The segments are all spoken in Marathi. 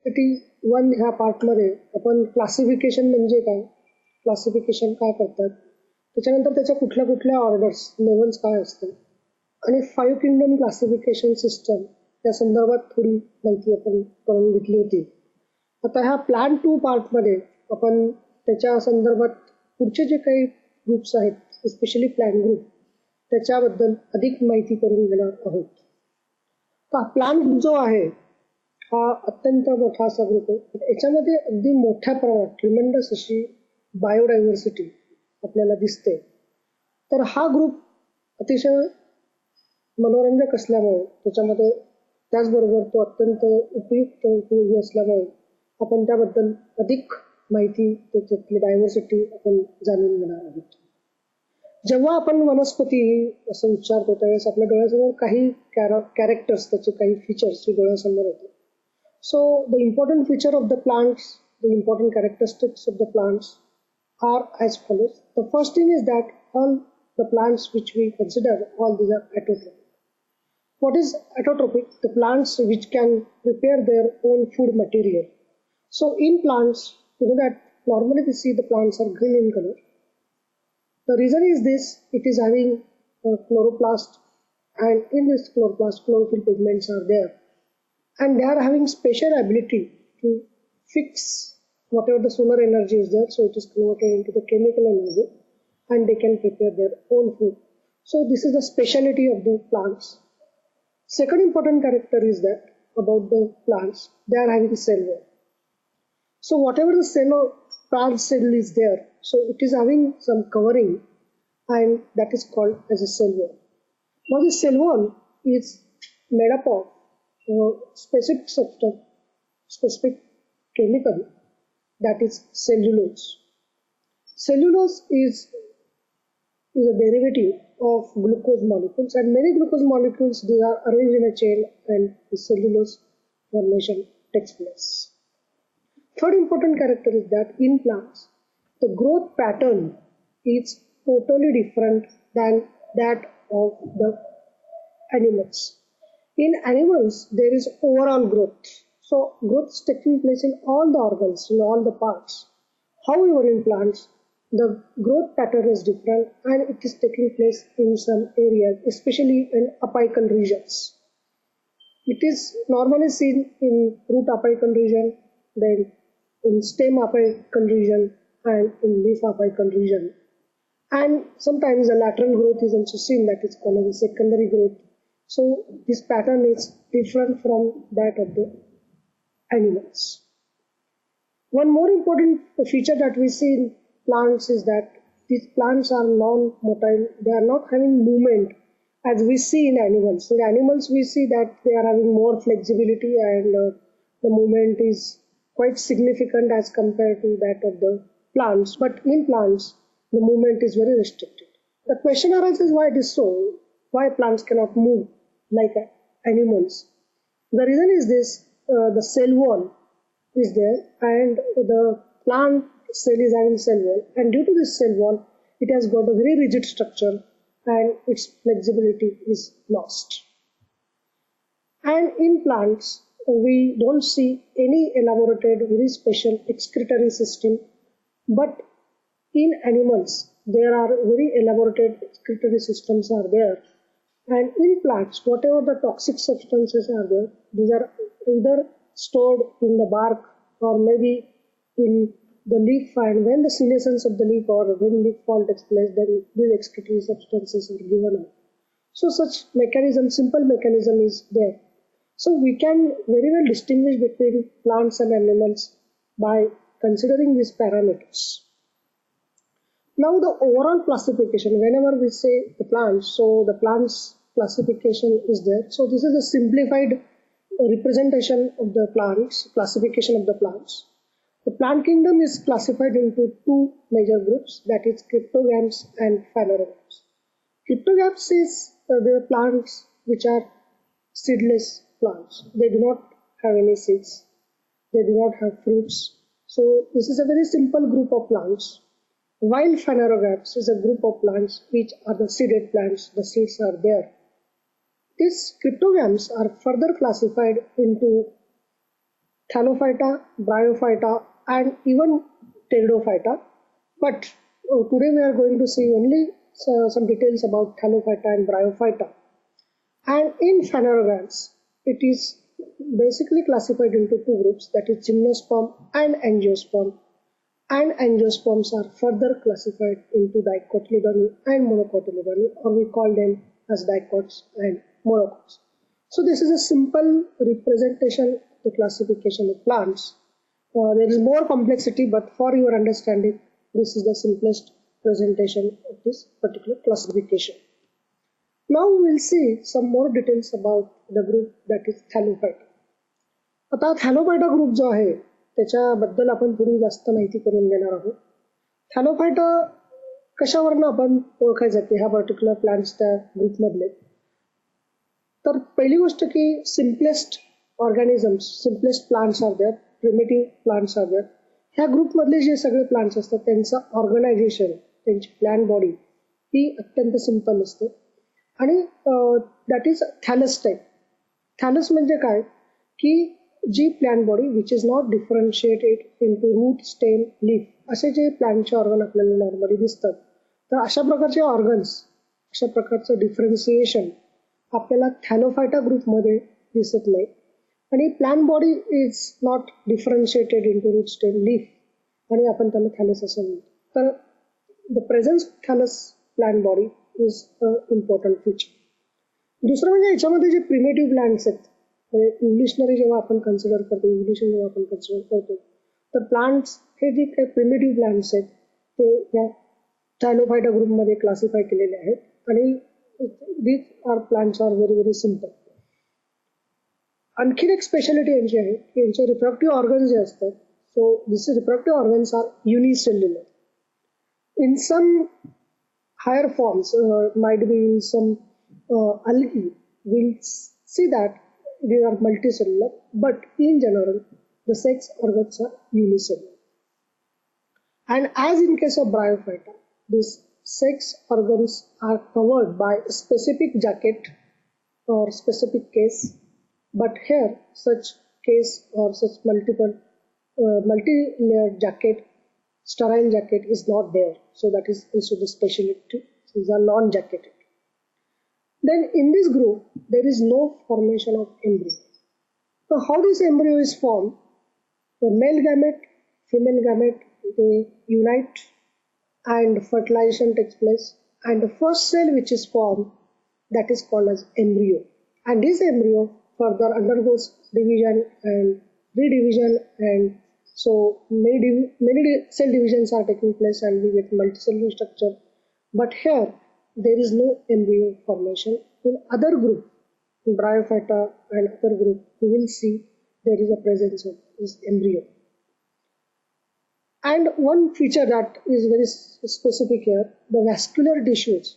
वन ह्या पार्टमध्ये आपण क्लासिफिकेशन म्हणजे काय, क्लासिफिकेशन काय करतात, त्याच्यानंतर त्याच्या कुठल्या कुठल्या ऑर्डर्स लेवल्स काय असतात आणि 5 किंगडम क्लासिफिकेशन सिस्टम त्या संदर्भात थोडी माहिती आपण करून घेतली होती. आता ह्या प्लॅन 2 पार्टमध्ये आपण त्याच्या संदर्भात पुढचे जे काही ग्रुप्स आहेत, स्पेशली प्लॅन ग्रुप, त्याच्याबद्दल अधिक माहिती करून घेणार आहोत. प्लॅन ग्रुप जो आहे हा अत्यंत मोठा असा ग्रुप आहे. याच्यामध्ये अगदी मोठ्या प्रमाणात ट्रिमेंडस अशी बायोडायव्हर्सिटी आपल्याला दिसते. तर हा ग्रुप अतिशय मनोरंजक असल्यामुळे, त्याच्यामध्ये त्याचबरोबर तो अत्यंत उपयुक्त उपयोगी असल्यामुळे आपण त्याबद्दल अधिक माहिती, त्याच्यातली डायव्हर्सिटी आपण जाणून घेणार आहोत. जेव्हा आपण वनस्पती असं उच्चारतो त्यावेळेस आपल्या डोळ्यासमोर काही कॅरेक्टर्स, त्याचे काही फीचर्स डोळ्यासमोर येतात. So the important feature of the plants, the important characteristics of the plants are as follows. The first thing is that all the plants which we consider, all these are autotrophic. What is autotrophic? The plants which can prepare their own food material. So in plants, you know that normally we see the plants are green in color. The reason is this: it is having a chloroplast, and in this chloroplast, chlorophyll pigments are there. And they are having special ability to fix whatever the solar energy is there, so it is converted into the chemical energy and they can prepare their own food. So this is the speciality of the plants. Second important character is that about the plants, they are having cell wall. So whatever the cell of plant cell is there, so it is having some covering, and that is called as a cell wall. Now the cell wall is made up of specific substance, specific chemical, that is cellulose. Cellulose is a derivative of glucose molecules, and many glucose molecules, they are arranged in a chain and the cellulose formation takes place. Third important character is that in plants, the growth pattern is totally different than that of the animals. In animals, there is overall growth. So growth is taking place in all the organs, in all the parts. However, in plants, the growth pattern is different and it is taking place in some areas, especially in apical regions. It is normally seen in root apical region, then in stem apical region, and in leaf apical region. And sometimes the lateral growth is also seen, that is called as secondary growth. So this pattern is different from that of the animals. One more important feature that we see in plants is that these plants are non-motile. They are not having movement as we see in animals. In animals we see that they are having more flexibility and the movement is quite significant as compared to that of the plants. But in plants, the movement is very restricted. The question arises why it is so. Why plants cannot move like animals? The reason is this: the cell wall is there, and the plant cell is having cell wall, and due to this cell wall, it has got a very rigid structure, and its flexibility is lost. And in plants, we don't see any elaborated, very special excretory system, but in animals, there are very elaborated excretory systems are there. And in plants, whatever the toxic substances are there, these are either stored in the bark or maybe in the leaf, and when the senescence of the leaf or when leaf fall takes place, then these excretory substances are given out. So such mechanism, simple mechanism is there. So we can very well distinguish between plants and animals by considering these parameters. Now the overall classification, whenever we say the plants, so the plants classification is there. So this is a simplified representation of the plants, classification of the plants. The plant kingdom is classified into two major groups, that is cryptogams and phanerogams. Cryptogams is the plants which are seedless plants. They do not have any seeds. They do not have fruits. So this is a very simple group of plants. While phanerogams is a group of plants which are the seeded plants, the seeds are there. These cryptogams are further classified into Thallophyta, Bryophyta, and even Pteridophyta. But today we are going to see only some details about Thallophyta and Bryophyta. And in phanerogams, it is basically classified into two groups, that is gymnosperm and angiosperm. And angiosperms are further classified into dicotyledony and monocotyledony, or we call them as dicots and monocots. So this is a simple representation of the classification of plants. There is more complexity, but for your understanding, this is the simplest presentation of this particular classification. Now we will see some more details about the group that is Thallophyta. आता थॅलोफायटा ग्रुप जो आहे त्याच्याबद्दल आपण थोडी जास्त माहिती करून देणार आहोत. थॅलोफायटा कशावरनं आपण ओळखायचं की ह्या पर्टिक्युलर प्लांट्स त्या ग्रुपमधले. तर पहिली गोष्ट की simplest organisms, simplest plants are there, primitive plants are there. ह्या ग्रुपमधले जे सगळे प्लांट्स असतात त्यांचं ऑर्गनायझेशन, त्यांची प्लॅन बॉडी ही अत्यंत सिम्पल असते आणि that is thallus type. Thallus म्हणजे काय की जी plant body which is not differentiated into root, stem, leaf असे जे प्लॅनचे ऑर्गन आपल्याला नॉर्मली दिसतात, तर अशा प्रकारचे ऑर्गन्स, अशा प्रकारचं डिफरन्सिएशन आपल्याला थॅलोफायटा ग्रुपमध्ये दिसत नाही. आणि plant body is not differentiated into root, stem, leaf आणि आपण त्याला थॅलस असं म्हणतो. तर the presence of thallus plant body is a important feature. दुसरं म्हणजे याच्यामध्ये जे प्रिमेटिव्ह प्लांट्स आहेत, इव्होल्युशनरी जेव्हा आपण कन्सिडर करतो, इव्होल्युशन जेव्हा आपण कन्सिडर करतो, तर प्लांट्स हे जे काही प्रिमेटिव्ह प्लांट्स आहेत ते या थॅलोफायटा ग्रुपमध्ये क्लासिफाय केलेले आहेत आणि these are plants are very very simple. आणखीन एक स्पेशालिटी यांची आहे की यांचे रिप्रोडक्टिव्ह ऑर्गन्स जे असतात, so this reproductive organs are unicellular. In some higher forms, might be in some algae, we'll see that they are multicellular, but in general the sex organs are unicellular. And as in case of Bryophyta, these sex organs are covered by a specific jacket or specific case, but here such case or such multi-layered jacket, sterile jacket is not there, so that is also the speciality. These are non-jacketed. Then in this group there is no formation of embryo. So how this embryo is formed? The male gamete, female gamete, they unite and fertilization takes place, and the first cell which is formed, that is called as embryo, and this embryo further undergoes division and redivision, and so many cell divisions are taking place and we get multicellular structure. But here there is no embryo formation. In other group, in Bryophyta and other group, we will see there is a presence of this embryo. And one feature that is very specific here, the vascular tissues,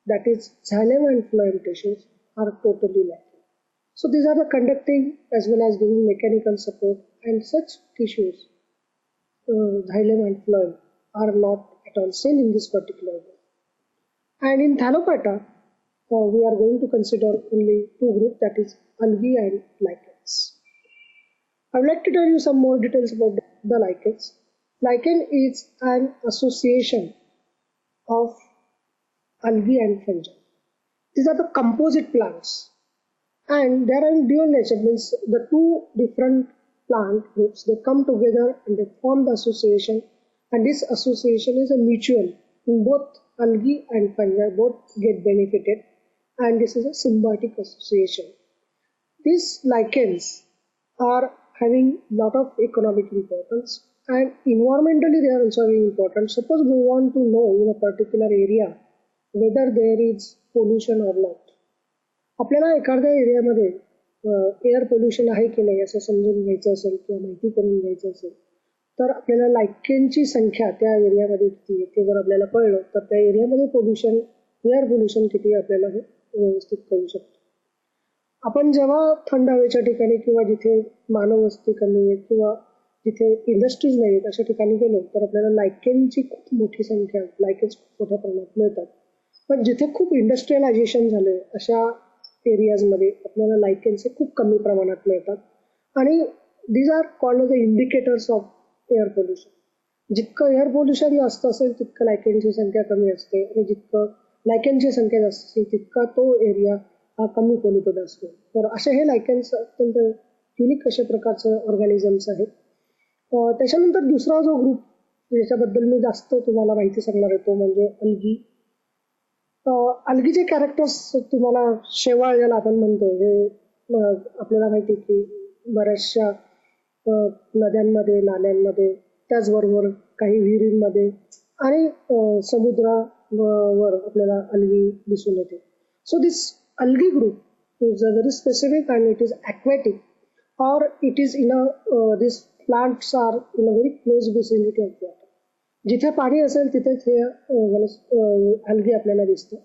that is xylem and phloem tissues, are totally lacking. So these are the conducting as well as giving mechanical support, and such tissues, xylem and phloem, are not at all seen in this particular group. And in Thallophyta, we are going to consider only two groups, that is algae and lichens. I would like to tell you some more details about the lichens. Lichen is an association of algae and fungi. These are the composite plants, and they are in dual nature, means the two different plant groups, they come together and they form the association, and this association is a mutual. In both algae and fungi both get benefited, and this is a symbiotic association. These lichens are having lot of economic importance, and environmentally they are also very important. Suppose we want to know in a particular area whether there is pollution or not. आपल्याला एखाद्या एरियामध्ये एअर पोल्युशन आहे की नाही असं समजून घ्यायचं असेल किंवा माहिती करून घ्यायचं असेल, तर आपल्याला लायकेनची संख्या त्या एरियामध्ये किती आहे ते जर आपल्याला कळलं तर त्या एरियामध्ये पोल्युशन, एअर पोल्युशन किती आपल्याला हे व्यवस्थित करू शकतो. आपण जेव्हा थंड हवेच्या ठिकाणी किंवा जिथे मानव वस्ती कमी आहे किंवा जिथे इंडस्ट्रीज नाही आहेत अशा ठिकाणी गेलो तर आपल्याला लायकेनची खूप मोठी संख्या, लायकेन्स खूप मोठ्या प्रमाणात मिळतात. पण जिथे खूप इंडस्ट्रियलायझेशन झाले अशा एरियाजमध्ये आपल्याला लायकेन्स खूप कमी प्रमाणात मिळतात. आणि these are called the indicators of air pollution. जितकं एअर पोल्युशन जास्त असेल तितकं लायकेनची संख्या कमी असते आणि जितकं लायकेनची संख्या जास्त असेल तितका तो एरिया हा कमी पोल्युटेड असतो. तर असे हे लायकेन्स अत्यंत युनिक अशा प्रकारचे ऑर्गॅनिझम्स आहेत. त्याच्यानंतर दुसरा जो ग्रुप ज्याच्याबद्दल मी जास्त तुम्हाला माहिती सांगणार आहे तो म्हणजे अल्गी. अल्गीचे कॅरेक्टर्स तुम्हाला शेवाळ ज्याला आपण म्हणतो हे आपल्याला माहिती की बऱ्याचशा नद्यांमध्ये नाल्यांमध्ये त्याचबरोबर काही विहिरींमध्ये आणि समुद्रावर आपल्याला अल्गी दिसून येते. So this algae group is a very specific and it is aquatic or it is in a these plants are in a very close vicinity of water. जिथे पाणी असेल तिथेच हे अल्गी आपल्याला दिसतं.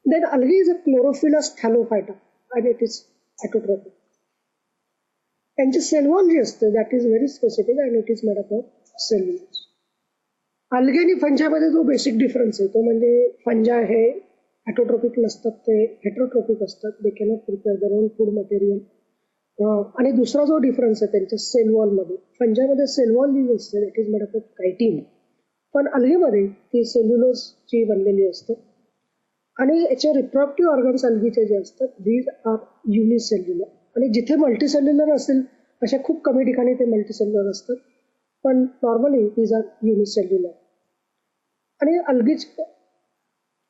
Then algae is a chlorophyllous thallophyta and it is autotrophic. त्यांची सेल वॉल जी असते that is very specific and it is made up of cellulose. Algae आणि फंजामध्ये जो बेसिक डिफरन्स आहे तो म्हणजे फंजा हे ॲटोट्रॉपिक नसतात, ते हेट्रोट्रॉपिक असतात. दे cannot prepare their own food material. आणि दुसरा जो डिफरन्स आहे त्यांच्या सेल वॉलमध्ये, फंजामध्ये सेल वॉल जी असते that is made up of chitin, पण अल्गीमध्ये ती सेल्युलोजची बनलेली असते. आणि याचे रिप्रोडक्टिव्ह ऑर्गन्स अल्गीचे जे असतात दीज आर युनिसेल्युलर. आणि जिथे मल्टीसेल्युलर असेल अशा खूप कमी ठिकाणी ते मल्टीसेल्युलर असतात, पण नॉर्मली दीज आर युनिसेल्युलर. आणि अल्गीची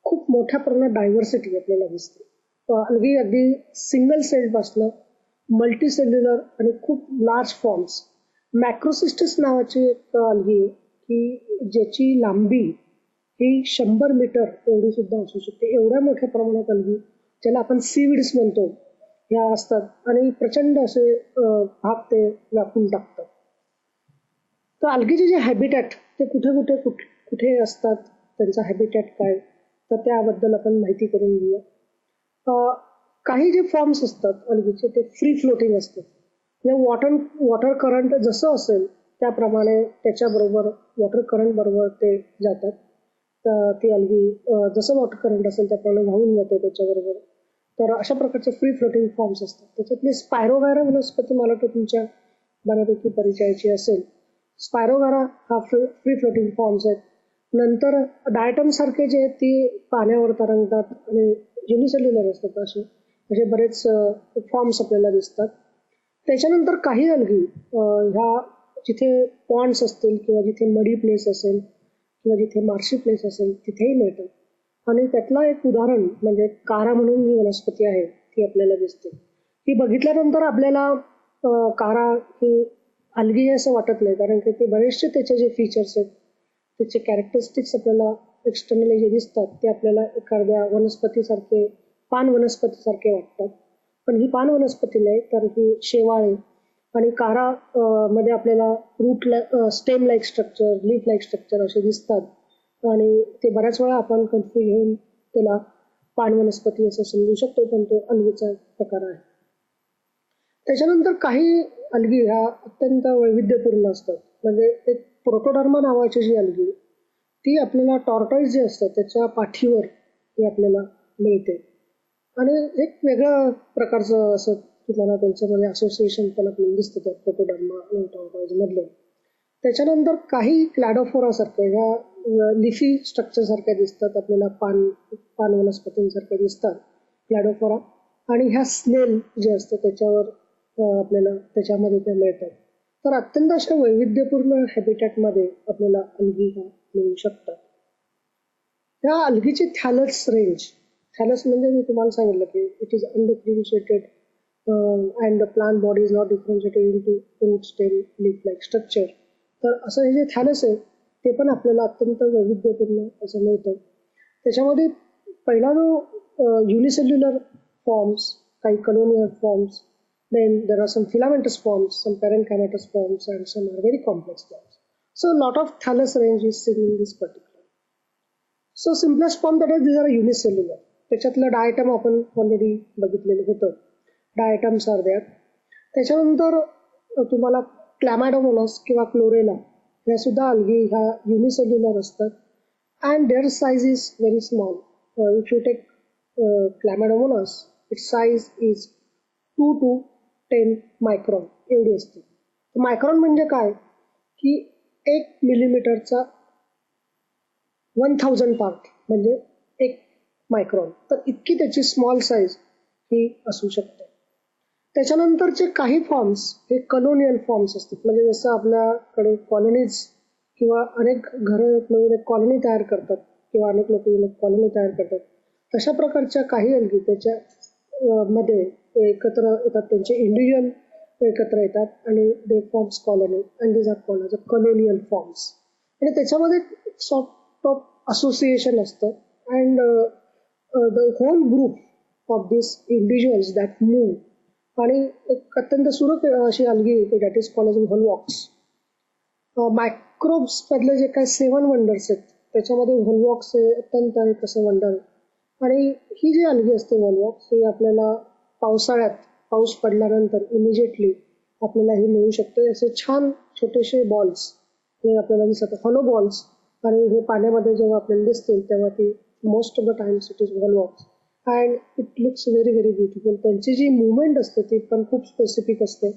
खूप मोठ्या प्रमाणात डायव्हर्सिटी आपल्याला दिसते. अल्गी अगदी सिंगल सेलपासनं मल्टीसेल्युलर आणि खूप लार्ज फॉर्म्स. मॅक्रोसिस्टिस नावाची एक अल्गी आहे की ज्याची लांबी ही 100 मीटर एवढी सुद्धा असू शकते. एवढ्या मोठ्या प्रमाणात अल्गी ज्याला आपण सीविड्स म्हणतो ह्या असतात आणि प्रचंड असे भाग ते व्यापून टाकतात. तर अल्गीचे जे हॅबिटॅट ते कुठे कुठे कुठे असतात, त्यांचा हॅबिटॅट काय, तर त्याबद्दल आपण माहिती करून घेऊया. काही जे फॉर्म्स असतात अल्गीचे ते फ्री फ्लोटिंग असतात. वॉटर करंट जसं असेल त्याप्रमाणे त्याच्याबरोबर वॉटर करंट बरोबर ते जातात. तर ती अल्गी जसं वॉटर करंट असेल त्याप्रमाणे वाहून जाते त्याच्याबरोबर. तर अशा प्रकारचे फ्री फ्लोटिंग फॉर्म्स असतात. त्याच्यातली स्पायरोगारा वनस्पती मला तर तुमच्या बऱ्यापैकी परिचयाची असेल. स्पायरोगारा हा फ्री फ्लोटिंग फॉर्म्स आहेत. नंतर डायटम सारखे जे आहेत ती पाण्यावर तरंगतात आणि युनिसेल्युलर असतात. असे बरेच फॉर्म्स आपल्याला दिसतात. त्याच्यानंतर काही अल्गी ह्या जिथे पॉन्ड्स असतील किंवा जिथे मडी प्लेस असेल किंवा जिथे मार्शी प्लेस असेल तिथेही मिळतात. आणि त्यातलं एक उदाहरण म्हणजे कारा म्हणून जी वनस्पती आहे ती आपल्याला दिसते. ती बघितल्यानंतर आपल्याला कारा ही अल्गी असं वाटत नाही, कारण की ते बरेचसे त्याचे जे फीचर्स आहेत त्याचे कॅरेक्टरिस्टिक्स आपल्याला एक्सटर्नली जे दिसतात ते आपल्याला एखाद्या वनस्पतीसारखे पान वनस्पतीसारखे वाटतात. पण ही पान वनस्पती नाही तर ही शेवाळ आहे. आणि कारा मध्ये आपल्याला root stem like structure, leaf like structure असे दिसतात आणि ते बऱ्याच वेळा आपण कन्फ्यूज होऊन त्याला पान वनस्पती असं समजू शकतो, पण तो अल्गीचा प्रकार आहे. त्याच्यानंतर काही अल्गी ह्या अत्यंत वैविध्यपूर्ण असतात. म्हणजे एक प्रोटोडर्मा नावाची जी अल्गी ती आपल्याला टॉर्टॉइज जे असतात त्याच्या पाठीवर ती आपल्याला मिळते. आणि एक वेगळं प्रकारचं असं तुम्हाला त्यांच्यामध्ये असोसिएशन पण आपल्याला दिसतं त्या प्रोटोडर्मा आणि टॉर्टॉइज मधलं. त्याच्यानंतर काही क्लॅडोफोरासारख्या ह्या लिफी स्ट्रक्चर सारख्या दिसतात आपल्याला, पान वनस्पतींसारख्या दिसतात क्लॅडोफोरा. आणि ह्या स्नेल जे असतं त्याच्यावर आपल्याला त्याच्यामध्ये ते मिळतात. तर अत्यंत अशा वैविध्यपूर्ण हॅबिटॅटमध्ये आपल्याला अल्गी ह्या मिळू शकतात. ह्या अल्गीची थॅलस रेंज, थॅलस म्हणजे मी तुम्हाला सांगितलं की it is undifferentiated and the plant body is not differentiated into root stem leaf like structure. तर असं हे जे थॅलस आहे ते पण आपल्याला अत्यंत वैविध्यपूर्ण असं मिळतं. त्याच्यामध्ये पहिला जो युनिसेल्युलर फॉर्म्स, काही colonial forms, then there are some filamentous forms, some parenchymatous forms, and some are very complex forms. So a lot of thallus range is seen in this particular. So simplest form that is these are unicellular. त्याच्यातलं डायटम आपण ऑलरेडी बघितलेलं होतं. Diatoms are there. त्याच्यानंतर तुम्हाला क्लॅमॅडोमोनास किंवा क्लोरेला ह्या सुद्धा अल्गी ह्या युनिसेल्युलर असतात. And their size is very small. If you take chlamydomonas its size is 2 to 10 micron एवढी असते. मायक्रॉन म्हणजे काय की 1 मिलीमीटरचा 1000 पार्ट म्हणजे 1 मायक्रॉन. तर इतकी त्याची स्मॉल साईज ही असू शकते. त्याच्यानंतरचे काही फॉर्म्स हे कलोनियल फॉर्म्स असतात. म्हणजे जसं आपल्याकडे कॉलनीज किंवा अनेक घरं मिळून एक कॉलनी तयार करतात किंवा अनेक लोक मिळून एक कॉलनी तयार करतात, तशा प्रकारच्या काही अलगी त्याच्या मध्ये एकत्र येतात. त्यांचे इंडिव्हिज्युअल एकत्र येतात आणि they forms colony and these are called as a colonial forms. आणि त्याच्यामध्ये सॉर्ट ऑफ असोसिएशन असतं and the whole group of this individuals that move. आणि एक अत्यंत सुरक अशी algae that is called as volvox. Microbes मधले जे काही 7 वंडर्स आहेत त्याच्यामध्ये व्हॉल्वॉक्स हे अत्यंत एक असं वंडर आहे. आणि ही जी अलगी असते व्हॉल्वॉक्स ही आपल्याला पावसाळ्यात पाऊस पडल्यानंतर इमिजिएटली आपल्याला हे मिळू शकते. असे छान छोटेसे बॉल्स हे आपल्याला दिसतात, हॉलो बॉल्स. आणि हे पाण्यामध्ये जेव्हा आपल्याला दिसतील तेव्हा ती most of the times it is volvox and it looks very very beautiful. त्यांची जी मुवमेंट असते ती पण खूप स्पेसिफिक असते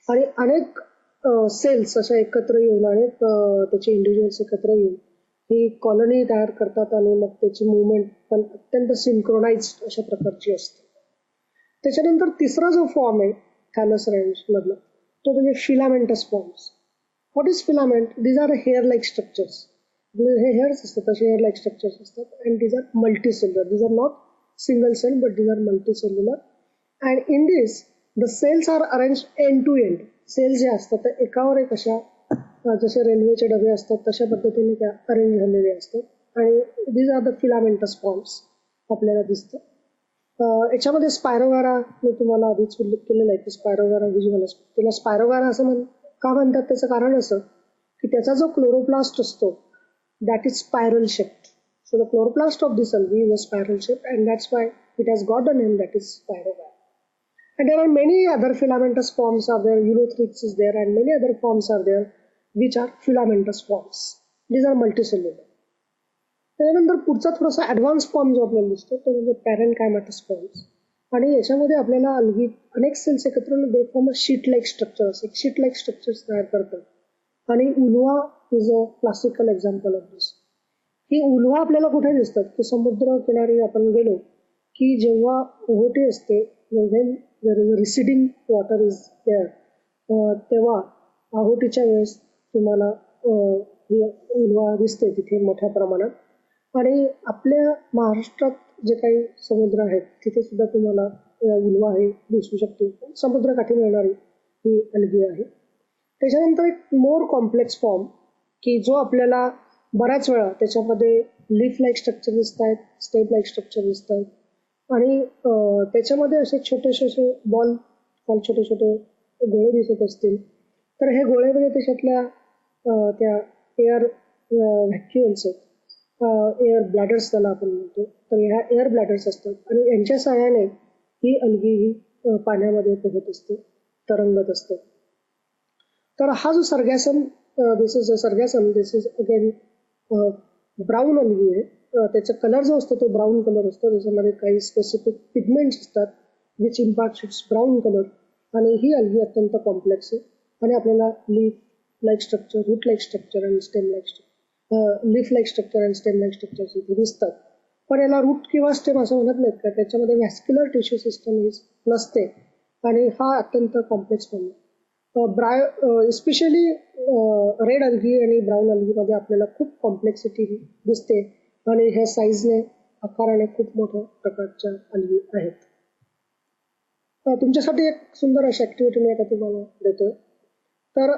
आणि अनेक सेल्स अशा एकत्र येऊन अनेक त्याचे इंडिव्हिज्युअल्स एकत्र येऊन ही कॉलनी तयार करतात आणि मग त्याची मुवमेंट पण अत्यंत सिंक्रोनाइज अशा प्रकारची असते. त्याच्यानंतर तिसरा जो फॉर्म आहे थॅलस रेंज मधला तो म्हणजे filamentous forms. What is filament? These are hair like structures. हे हेअर्स असतात तसे हेअर लाईक स्ट्रक्चर्स असतात and these are multicellular. These are not single cell but these are multicellular. And in this the cells are arrange end to end. Cells जे असतात ते एकावर एक अशा जसे रेल्वेचे डबे असतात तशा पद्धतीने त्या अरेंज झालेले असतात आणि these are the filamentous forms आपल्याला दिसतं. याच्यामध्ये स्पायरोगारा मी तुम्हाला आधीच उल्लेख केलेला आहे की स्पायरोगारा ही जी वनस्पती तिला स्पायरोगारा असं का म्हणतात त्याचं कारण असं की त्याचा जो क्लोरोप्लास्ट असतो that is spiral shaped. So the chloroplast of this algae is a spiral shape and that's why it has got the name that is spirogara. And there are many other filamentous forms are there. Ulothrix is there and many other forms are there which are filamentous forms. These are multicellular. त्यानंतर पुढचा थोडासा ॲडव्हान्स फॉर्म जो आपल्याला दिसतो तो म्हणजे पॅरेनकायमॅटस फॉर्म्स. आणि याच्यामध्ये आपल्याला अलगी अनेक सेल्स एकत्र they form a sheet like structures. एक शीट लाईक स्ट्रक्चर्स तयार करतात. आणि uvula is a classical example of this. He uvula आपल्याला कुठे दिसतात की समुद्र किनारी आपण गेलो की जेव्हा ओहोटी असते when there is a receding water is there तेव्हा आहोटीच्या वेळेस तुम्हाला ही उल्वा दिसते तिथे मोठ्या प्रमाणात. आणि आपल्या महाराष्ट्रात जे काही समुद्र आहेत तिथे सुद्धा तुम्हाला उल्वा हे दिसू शकते. समुद्रकाठी मिळणारी ही अलगी आहे. त्याच्यानंतर एक मोर कॉम्प्लेक्स फॉर्म की जो आपल्याला बऱ्याच वेळा त्याच्यामध्ये लीफ लाईक स्ट्रक्चर दिसत आहेत, स्टेप लाईक स्ट्रक्चर दिसत आहेत आणि त्याच्यामध्ये असे छोटेसे असे बॉल छोटे छोटे गोळे दिसत असतील तर हे गोळे म्हणजे त्याच्यातल्या त्या एअर व्हॅक्युअल्स आहेत, एअर ब्लॅडर्स त्याला आपण म्हणतो. तर ह्या एअर ब्लॅडर्स असतात आणि यांच्या सहाय्याने ही अलगी ही पाण्यामध्ये पोहत असते, तरंगत असते. तर हा जो सर्गॅसम दिस इज अगेन ब्राऊन अलगी आहे. त्याचा कलर जो असतो तो ब्राऊन कलर असतो. त्याच्यामध्ये काही स्पेसिफिक पिगमेंट्स असतात which impact its brown colour. आणि ही अलगी अत्यंत कॉम्प्लेक्स आहे आणि आपल्याला leaf like structure, root like structure आणि stem like structure, leaf like structure आणि स्टेम लाईक स्ट्रक्चर्स इथे दिसतात. पण याला रूट किंवा स्टेम असं म्हणत नाहीत का, त्याच्यामध्ये व्हॅस्क्युलर टिश्यू सिस्टम नसते आणि हा अत्यंत कॉम्प्लेक्स फॉर्म आहे. इस्पेशली रेड अलगी आणि ब्राऊन अलगीमध्ये आपल्याला खूप कॉम्प्लेक्सिटी दिसते आणि ह्या साईजने आकाराने खूप मोठ्या प्रकारच्या अलगी आहेत. तुमच्यासाठी एक सुंदर अशी ॲक्टिव्हिटी मी आता तुम्हाला देतोय. तर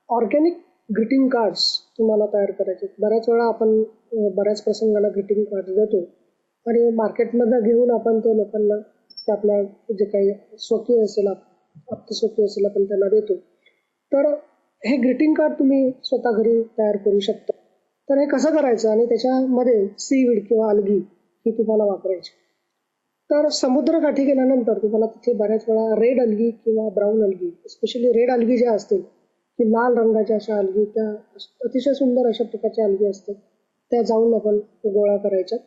ऑर्गॅनिक ग्रीटिंग कार्ड्स तुम्हाला तयार करायचे. बऱ्याच वेळा आपण बऱ्याच प्रसंगाला ग्रीटिंग कार्ड्स देतो आणि मार्केटमधनं घेऊन आपण ते लोकांना ते आपल्या जे काही स्वकीय असेल स्वकीय असेल आपण त्यांना देतो. तर हे ग्रीटिंग कार्ड तुम्ही स्वतः घरी तयार करू शकता. तर हे कसं करायचं आणि त्याच्यामध्ये सीवीड किंवा अलगी ही तुम्हाला वापरायची. तर समुद्रकाठी गेल्यानंतर तुम्हाला तिथे बऱ्याच वेळा रेड अलगी किंवा ब्राऊन अलगी, स्पेशली रेड अलगी ज्या असतील की लाल रंगाच्या अशा अलगी, त्या अतिशय सुंदर अशा प्रकारच्या अलगी असतात, त्या जाऊन आपण गोळा करायच्या.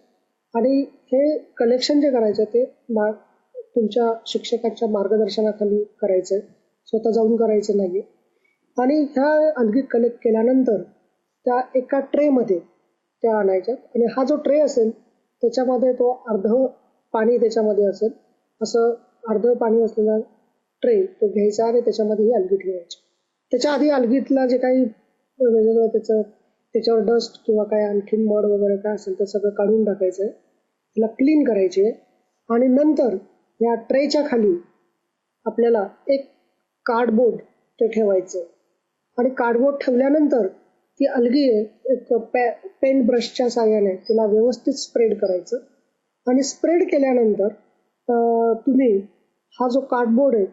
आणि हे कलेक्शन जे करायचं ते तुमच्या शिक्षकाच्या मार्गदर्शनाखाली करायचं आहे, स्वतः जाऊन करायचं नाही. आणि ह्या अलगी कलेक्ट केल्यानंतर त्या एका ट्रेमध्ये त्या आणायच्यात आणि हा जो ट्रे असेल त्याच्यामध्ये तो अर्ध पाणी त्याच्यामध्ये असेल, असं अर्ध पाणी असलेला ट्रे तो घ्यायचा आणि त्याच्यामध्ये ही अलगी ठेवायची. त्याच्या आधी अलगीतला जे काही वेगवेगळं त्याच्यावर डस्ट किंवा काय आणखीन मड वगैरे काय असेल ते सगळं काढून टाकायचं आहे, त्याला क्लीन करायचे आणि नंतर या ट्रेच्या खाली आपल्याला एक कार्डबोर्ड ते ठेवायचं आणि कार्डबोर्ड ठेवल्यानंतर ती अलगी एक पेंट ब्रशच्या साहाय्याने तिला व्यवस्थित स्प्रेड करायचं आणि स्प्रेड केल्यानंतर तुम्ही हा जो कार्डबोर्ड आहे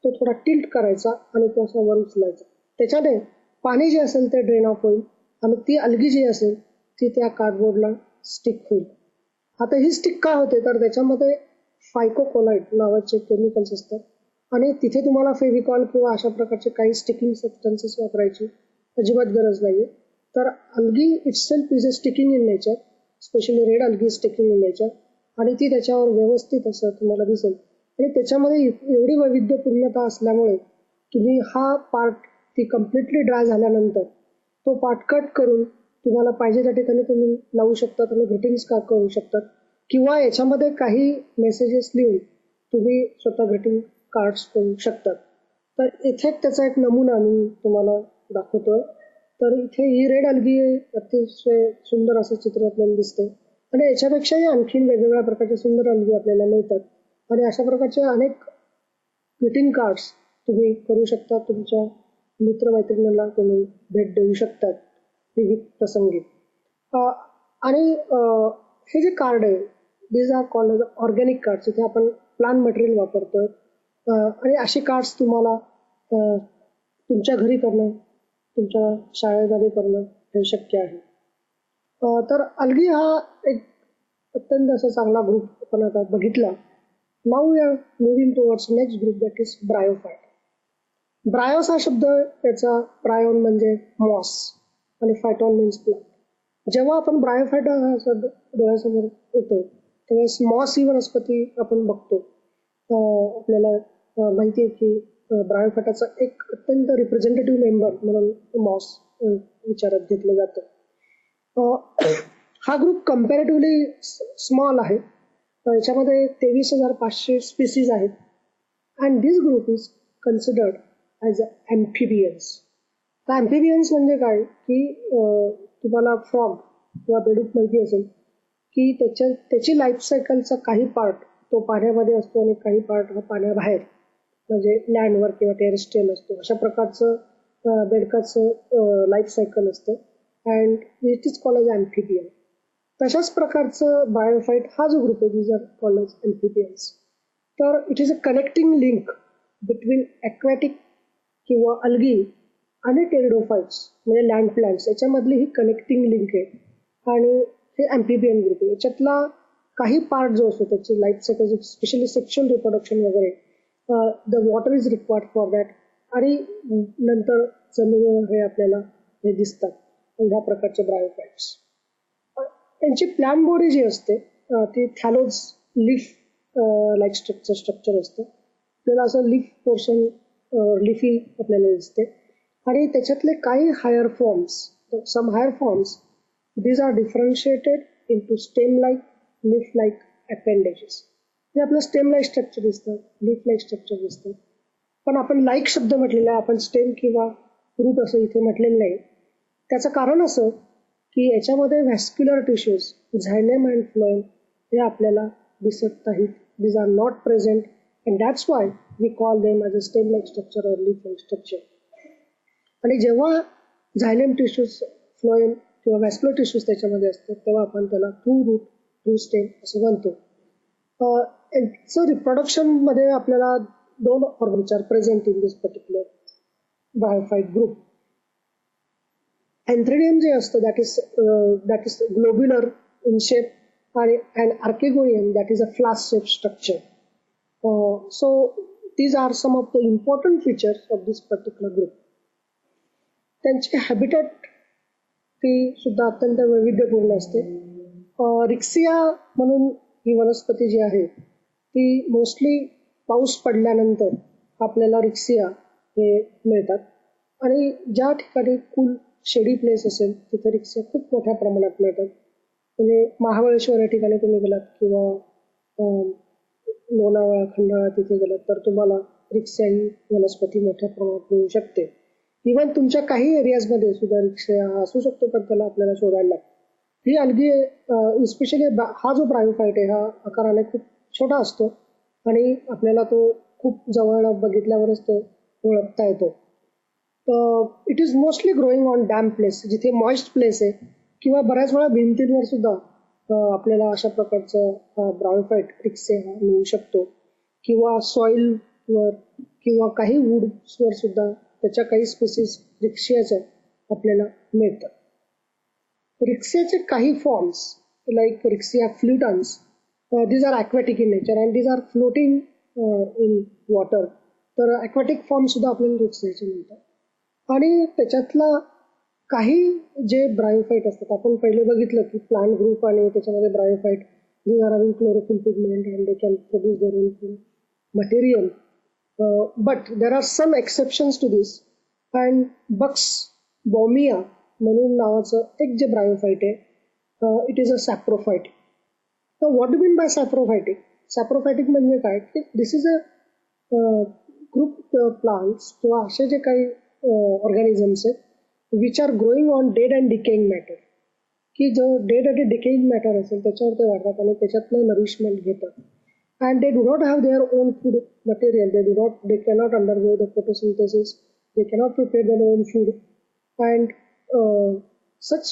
तो थोडा टिल्ट करायचा आणि तो असा वर उचलायचा. त्याच्याने पाणी जे असेल ते ड्रेन ऑफ होईल आणि ती अलगी जी असेल ती त्या कार्डबोर्डला स्टिक होईल. आता ही स्टिक काय होते तर त्याच्यामध्ये फायकोकोलाइट नावाचे केमिकल्स असतात आणि तिथे तुम्हाला फेविकॉल किंवा अशा प्रकारचे काही स्टिकिंग सबस्टन्सेस वापरायची अजिबात गरज नाही. तर algae itself is a sticking in nature, specially red algae sticking in nature आणि ती त्याच्यावर व्यवस्थित असं तुम्हाला दिसेल आणि त्याच्यामध्ये एवढी वैविध्यपूर्णता असल्यामुळे तुम्ही हा पार्ट ती कम्प्लिटली ड्राय झाल्यानंतर तो पार्ट कट करून तुम्हाला पाहिजे त्या ठिकाणी तुम्ही लावू शकतात आणि ग्रीटिंग्स करू शकतात किंवा याच्यामध्ये काही मेसेजेस लिहून तुम्ही स्वतः ग्रीटिंग कार्ड्स करू शकतात. तर इथे त्याचा एक नमुना मी तुम्हाला दाखवतोय. तर इथे ही रेड अलगी अतिशय सुंदर असं चित्र आपल्याला दिसते आणि याच्यापेक्षाही आणखीन वेगवेगळ्या प्रकारचे सुंदर अलगी आपल्याला मिळतात आणि अशा प्रकारचे अनेक ग्रीटिंग कार्ड्स तुम्ही करू शकता. तुमच्या मित्रमैत्रिणींना तुम्ही भेट देऊ शकतात विविध प्रसंगी. आणि हे जे कार्ड आहे these are called organic cards. इथे आपण प्लांट मटेरियल वापरतोय आणि अशी कार्ड्स तुम्हाला तुमच्या घरी करणं, तुमच्या शाळेमध्ये करणं हे शक्य आहे. तर अलगी हा एक अत्यंत असा चांगला ग्रुप आपण आता बघितला. Now we are moving towards next group that is bryophyte. Bryos हा शब्द त्याचा ब्रायोन म्हणजे मॉस आणि फायटॉन मीन्स प्लांट. जेव्हा आपण ब्रायोफाइट हा शब्द डोळ्यासमोर येतो त्यावेळेस मॉस ही वनस्पती आपण बघतो. आपल्याला माहिती आहे की ब्रायोफाइटाचा एक अत्यंत रिप्रेझेंटेटिव्ह मेंबर म्हणून मॉस विचारात घेतलं जातं. हा ग्रुप कम्पॅरेटिव्हली स्मॉल आहे. याच्यामध्ये 23,500 स्पीसीज आहेत and this group is considered as amphibians. तर ॲम्फिबियन्स म्हणजे काय की तुम्हाला फ्रॉग किंवा बेडूक माहिती असेल की त्याची लाईफ सायकलचा काही पार्ट तो पाण्यामध्ये असतो आणि काही पार्ट हा पाण्याबाहेर म्हणजे लँडवर किंवा टेरेस्ट्रियल असतो. अशा प्रकारचं बेडकाचं लाईफ सायकल असतं and it is called as amphibian. तशाच प्रकारचं बायोफाइट हा जो ग्रुप आहे these are called as amphibians. तर it is a connecting link between aquatic किंवा अलगी आणि टेरिडोफाइट्स म्हणजे लँड प्लांट्स याच्यामधली ही कनेक्टिंग लिंक आहे आणि हे ॲम्फिबियन ग्रुप आहे. याच्यातला काही पार्ट जो असतो त्याची life cycle specially sexual reproduction वगैरे the water is required for that आणि नंतर जमिनीवर हे आपल्याला हे दिसतात ह्या प्रकारचे ब्रायोफाइट्स. त्यांची प्लॅन बॉडी जी असते ती थॅलोज लीफ लाईक स्ट्रक्चर असतं. आपल्याला असं लीफ पोर्शन लिफी आपल्याला दिसते आणि त्याच्यातले काही higher forms some higher forms these are differentiated into stem like leaf like appendages. हे आपलं स्टेम लाईक स्ट्रक्चर दिसतं, लीफ लाईक स्ट्रक्चर दिसतं. पण आपण लाईक शब्द म्हटलेला आहे, आपण स्टेम किंवा रूट असं इथे म्हटलेलं नाही. त्याचं कारण असं की याच्यामध्ये vascular tissues xylem and phloem हे आपल्याला दिसत नाहीत. These are not present and that's why we call them as a stem like structure or leaf like structure. आणि जेव्हा झायलेम टिश्यूज फ्लोएम किंवा व्हॅस्क्युलर टिश्यूज त्याच्यामध्ये असतात तेव्हा आपण त्याला ट्रू रूट ट्रू स्टेम असं म्हणतो. याचं रिप्रोडक्शनमध्ये आपल्याला 2 organs are present in this particular bryophyte group. Antheridium जे असतं that is globular in shape आणि and archegonium that is a flask shape structure. So these are some of the important features of this particular group. त्यांची हॅबिटॅट ती सुद्धा अत्यंत वैविध्यपूर्ण असते. रिक्सिया म्हणून ही वनस्पती जी आहे ती मोस्टली पाऊस पडल्यानंतर आपल्याला रिक्सिया हे मिळतात आणि ज्या ठिकाणी कूल शेडी प्लेस असेल तिथे रिक्षा खूप मोठ्या प्रमाणात मिळतात. म्हणजे महाबळेश्वर या ठिकाणी तुम्ही गेलात किंवा लोणावळा खंडाळा तिथे गेलात तर तुम्हाला रिक्षा ही वनस्पती मोठ्या प्रमाणात मिळू शकते. इव्हन तुमच्या काही एरियाजमध्ये सुद्धा रिक्षा असू शकतो पण त्याला आपल्याला शोधायला लागतं. ही अलगी इस्पेशली हा जो ब्रायोफाईट आहे हा आकाराने खूप छोटा असतो आणि आपल्याला तो खूप जवळ बघितल्यावरच तो ओळखता येतो. It is mostly growing on damp place जिथे मॉइस्ट प्लेस आहे किंवा बऱ्याच वेळा भिंतींवर सुद्धा आपल्याला अशा प्रकारचं ब्रायोफाईट रिक्से हा मिळू शकतो किंवा सॉइलवर किंवा काही वूड्सवर सुद्धा त्याच्या काही स्पीसीज रिक्सियाच्या आपल्याला मिळतात. रिक्सियाचे काही forms like riccia fluitans these are aquatic in nature and these are floating in water. तर aquatic फॉर्म सुद्धा आपल्याला रिक्सियाचे मिळतात आणि त्याच्यातला काही जे ब्रायोफाईट असतात आपण पहिले बघितलं की प्लांट ग्रुप आणि त्याच्यामध्ये ब्रायोफाईट these are having chlorophyll pigment and they can produce their own food material. But there are some exceptions to this and Bux bomia म्हणून नावाचं एक जे ब्रायोफाईट आहे इट इज अ सॅप्रोफाईट. तर what do mean by saprophytic? Saprophytic म्हणजे काय की this is a group plants किंवा असे जे काही ऑर्गॅनिझम्स आहेत which are growing on dead and decaying matter, की जो डेड आणि डिकेइंग मॅटर असेल त्याच्यावर ते वाढतात आणि त्याच्यातनं नरिशमेंट घेतात. And they do not have their own food material, they cannot undergo the photosynthesis, they cannot prepare their own food and such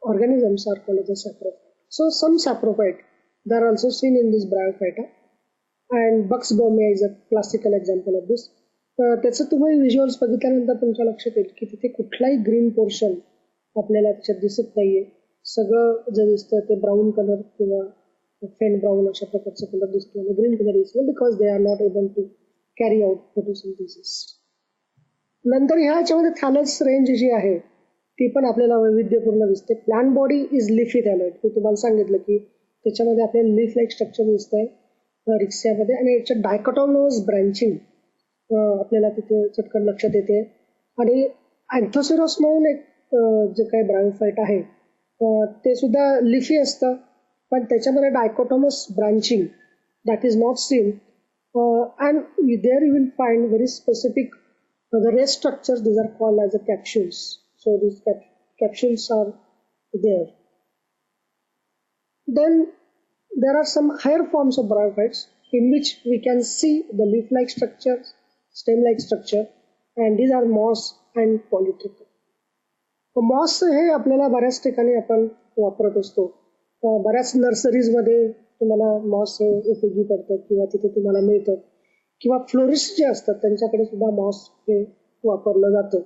organisms are called as saprophyte. So some saprophyte they are also seen in this bryophyta and Bux bomia is a classical example of this. त्याचं तुम्ही व्हिज्युअल्स बघितल्यानंतर तुमच्या लक्षात येईल की तिथे कुठलाही ग्रीन पोर्शन आपल्याला त्याच्यात दिसत नाहीये. सगळं जे दिसतं ते ब्राऊन कलर किंवा फेंट ब्राऊन अशा प्रकारचा कलर दिसतो आणि ग्रीन कलर दिसतो because they are not able to carry out photosynthesis. नंतर ह्याच्यामध्ये थॅलस रेंज जी आहे ती पण आपल्याला वैविध्यपूर्ण दिसते. Plant body is leafy thalloid. मी तुम्हाला सांगितलं की त्याच्यामध्ये आपल्याला लीफ लाईक स्ट्रक्चर दिसतंय रिक्सियामध्ये आणि याच्या डायकोटोमस ब्रँचिंग आपल्याला तिथे चटकन लक्षात येते. आणि अँथोसेरॉस म्हणून एक जे काही ब्रायोफाईट आहे ते सुद्धा लिफी असतं पण त्याच्यामध्ये dichotomous branching that is not seen and there you will find very specific the rest structures. These are called as the capsules. So these capsules are there. Then there are some higher forms of bryophytes in which we can see the leaf-like structure, stem-like structure, and these are moss and polytrichum. Moss हे आपल्याला बऱ्याच ठिकाणी आपण वापरत असतो. बऱ्याच नर्सरीजमध्ये तुम्हाला मॉस हे उपयोगी पडतं किंवा तिथे तुम्हाला मिळतं किंवा फ्लोरिस्ट जे असतात त्यांच्याकडे सुद्धा मॉस हे वापरलं जातं.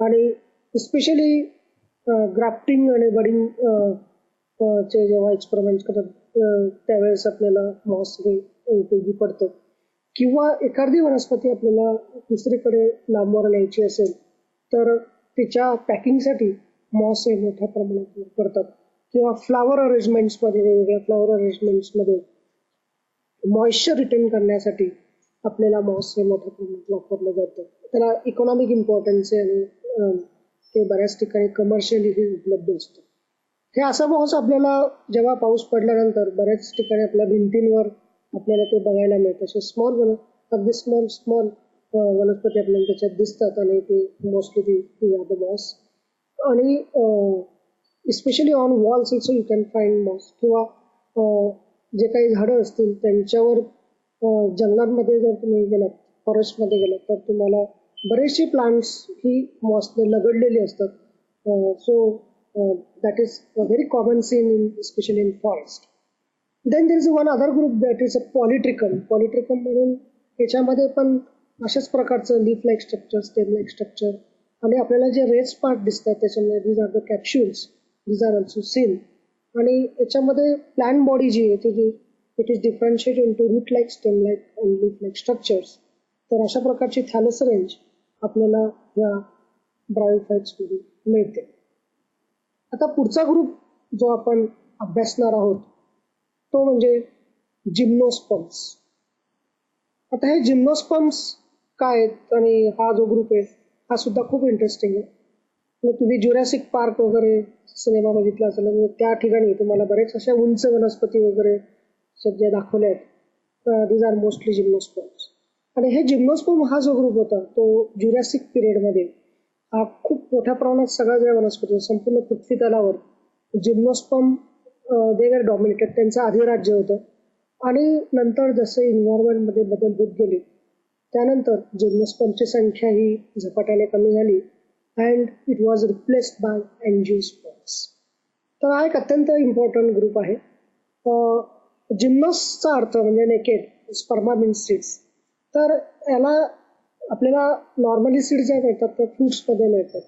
आणि स्पेशली ग्राफ्टिंग आणि बडिंग चे जेव्हा एक्सपेरिमेंट करतात त्यावेळेस आपल्याला मॉस हे उपयोगी पडतं. किंवा एखादी वनस्पती आपल्याला दुसरीकडे लांबवर न्यायची असेल तर तिच्या पॅकिंगसाठी मॉस हे मोठ्या प्रमाणात वापरतात. किंवा फ्लावर अरेंजमेंट्समध्ये वेगवेगळ्या फ्लावर अरेंजमेंट्समध्ये मॉइश्चर रिटेन करण्यासाठी आपल्याला मॉस हे मोठ्या प्रमाणात वापरलं जातं. त्याला इकॉनॉमिक इम्पॉर्टन्स आहे आणि ते बऱ्याच ठिकाणी कमर्शियली उपलब्ध असतं. हे असं मॉस आपल्याला जेव्हा पाऊस पडल्यानंतर बऱ्याच ठिकाणी आपल्या भिंतींवर आपल्याला ते बघायला मिळतं. असे अगदी स्मॉल वनस्पती आपल्याला त्याच्यात दिसतात आणि ते mostly the moss. And especially on walls also you can find moss. किंवा जे काही झाडं असतील त्यांच्यावर जंगलांमध्ये जर तुम्ही गेलात फॉरेस्टमध्ये गेलात तर तुम्हाला बरेचसे प्लांट्स ही मॉसने लगडलेली असतात. So that is a very common scene in specially in forest. Then there is one other group that is a polytrichum. Polytrichum म्हणून याच्यामध्ये पण अशाच प्रकारचं leaf like structure, stem like structure आणि आपल्याला जे रेज पार्ट दिसतात त्याच्यामध्ये these are the capsules, these are also seen. आणि याच्यामध्ये प्लांट बॉडी जी आहे ती it is differentiate into root like, stem like and leaf like structures. तर अशा प्रकारची थॅलस रेंज आपल्याला या ब्रायोफाईट्समध्ये मिळते. आता पुढचा ग्रुप जो आपण अभ्यासणार आहोत तो म्हणजे जिम्नोस्पर्म्स. आता हे जिम्नोस्पर्म्स काय आहेत आणि हा जो ग्रुप आहे हा सुद्धा खूप इंटरेस्टिंग आहे. मग तुम्ही जुरॅसिक पार्क वगैरे सिनेमा बघितला असेल म्हणजे त्या ठिकाणी तुम्हाला बरेच अशा उंच वनस्पती वगैरे ज्या दाखवल्या आहेत. These are mostly gymnosperms. आणि हे जिम्नोस्पर्म हा जो ग्रुप होता तो ज्युरॅसिक पिरियडमध्ये हा खूप मोठ्या प्रमाणात सगळ्या ज्या वनस्पती संपूर्ण पृथ्वी तलावर जिम्नोस्पर्म दे वर डॉमिनेटेड, त्यांचं अधिराज्य होतं. आणि नंतर जसे इन्व्हायरमेंटमध्ये बदल होत गेले त्यानंतर जिम्नोस्पर्मची संख्या ही झपाट्याने कमी झाली and it was replaced by अँजिओस्पर्म्स. तर हा एक अत्यंत इम्पॉर्टंट ग्रुप आहे. जिम्नोसचा अर्थ म्हणजे नेकेड, स्पर्मा मीन्स सीड्स. तर याला आपल्याला नॉर्मली सीड्स ज्या मिळतात त्या फ्रुट्समध्ये मिळतात,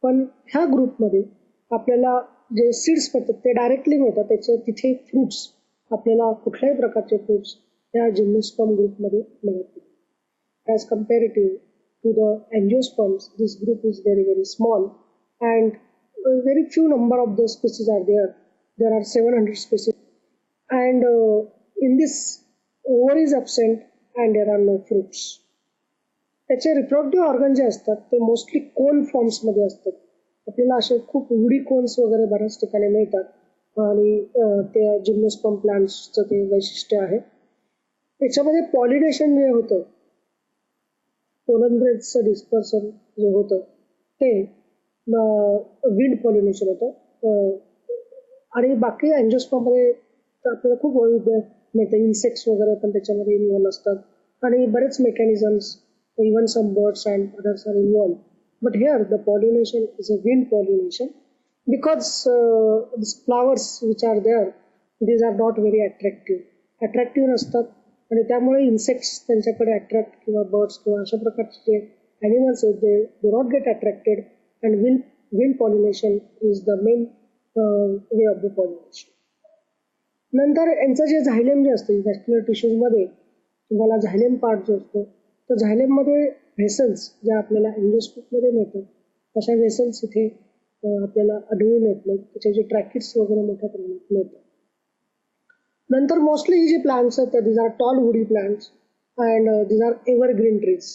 पण ह्या ग्रुपमध्ये आपल्याला जे सीड्स मिळतात ते डायरेक्टली मिळतात. त्याचे तिथे फ्रुट्स आपल्याला कुठल्याही प्रकारचे फ्रुट्स या जिम्नोस्पर्म ग्रुपमध्ये मिळत नाही. As comparative to the angiosperms, this group is very very small and very few number of those species are there. There are 700 species and in this ovary is absent and there are no fruits. त्याचे रिप्रोडक्टिव्ह ऑर्गन जे असतात ते मोस्टली कोन फॉर्म्समध्ये असतात. आपल्याला असे खूप वुडी कोन्स वगैरे बऱ्याच ठिकाणी मिळतात आणि त्या जिम्नोस्पर्म प्लांट्सचं ते वैशिष्ट्य आहे. याच्यामध्ये पॉलिनेशन जे होतं, पोलन ग्रेन्सचं डिस्पर्सन जे होतं ते विंड पॉलिनेशन होतं. आणि बाकी अँजिओस्पर्ममध्ये तर आपल्याला खूप वैविध्य मिळतं. इन्सेक्ट्स वगैरे पण त्याच्यामध्ये इन्व्हॉल्व असतात आणि बरेच mechanisms, even some birds and others are involve. But here the pollination is a wind pollination because flowers which are there these are not very attractive नसतात आणि त्यामुळे इन्सेक्ट्स त्यांच्याकडे अट्रॅक्ट किंवा बर्ड्स किंवा अशा प्रकारचे जे ॲनिमल्स आहेत ते do not gate attracted and wind pollination is the main way of the pollination. नंतर यांचं जे झायलेम जे असतं व्हॅस्क्युलर टिश्यूजमध्ये तुम्हाला झायलेम पार्ट जो असतो तर झायलेममध्ये व्हेसल्स ज्या आपल्याला अँजिओस्पर्ममध्ये मिळतात अशा व्हेसल्स इथे आपल्याला आढळून येत नाहीत. त्याचे जे ट्रॅकिट्स वगैरे मोठ्या प्रमाणात मिळतात. नंतर मोस्टली ही जी प्लांट्स आहेत these are tall woody plants and these are evergreen trees.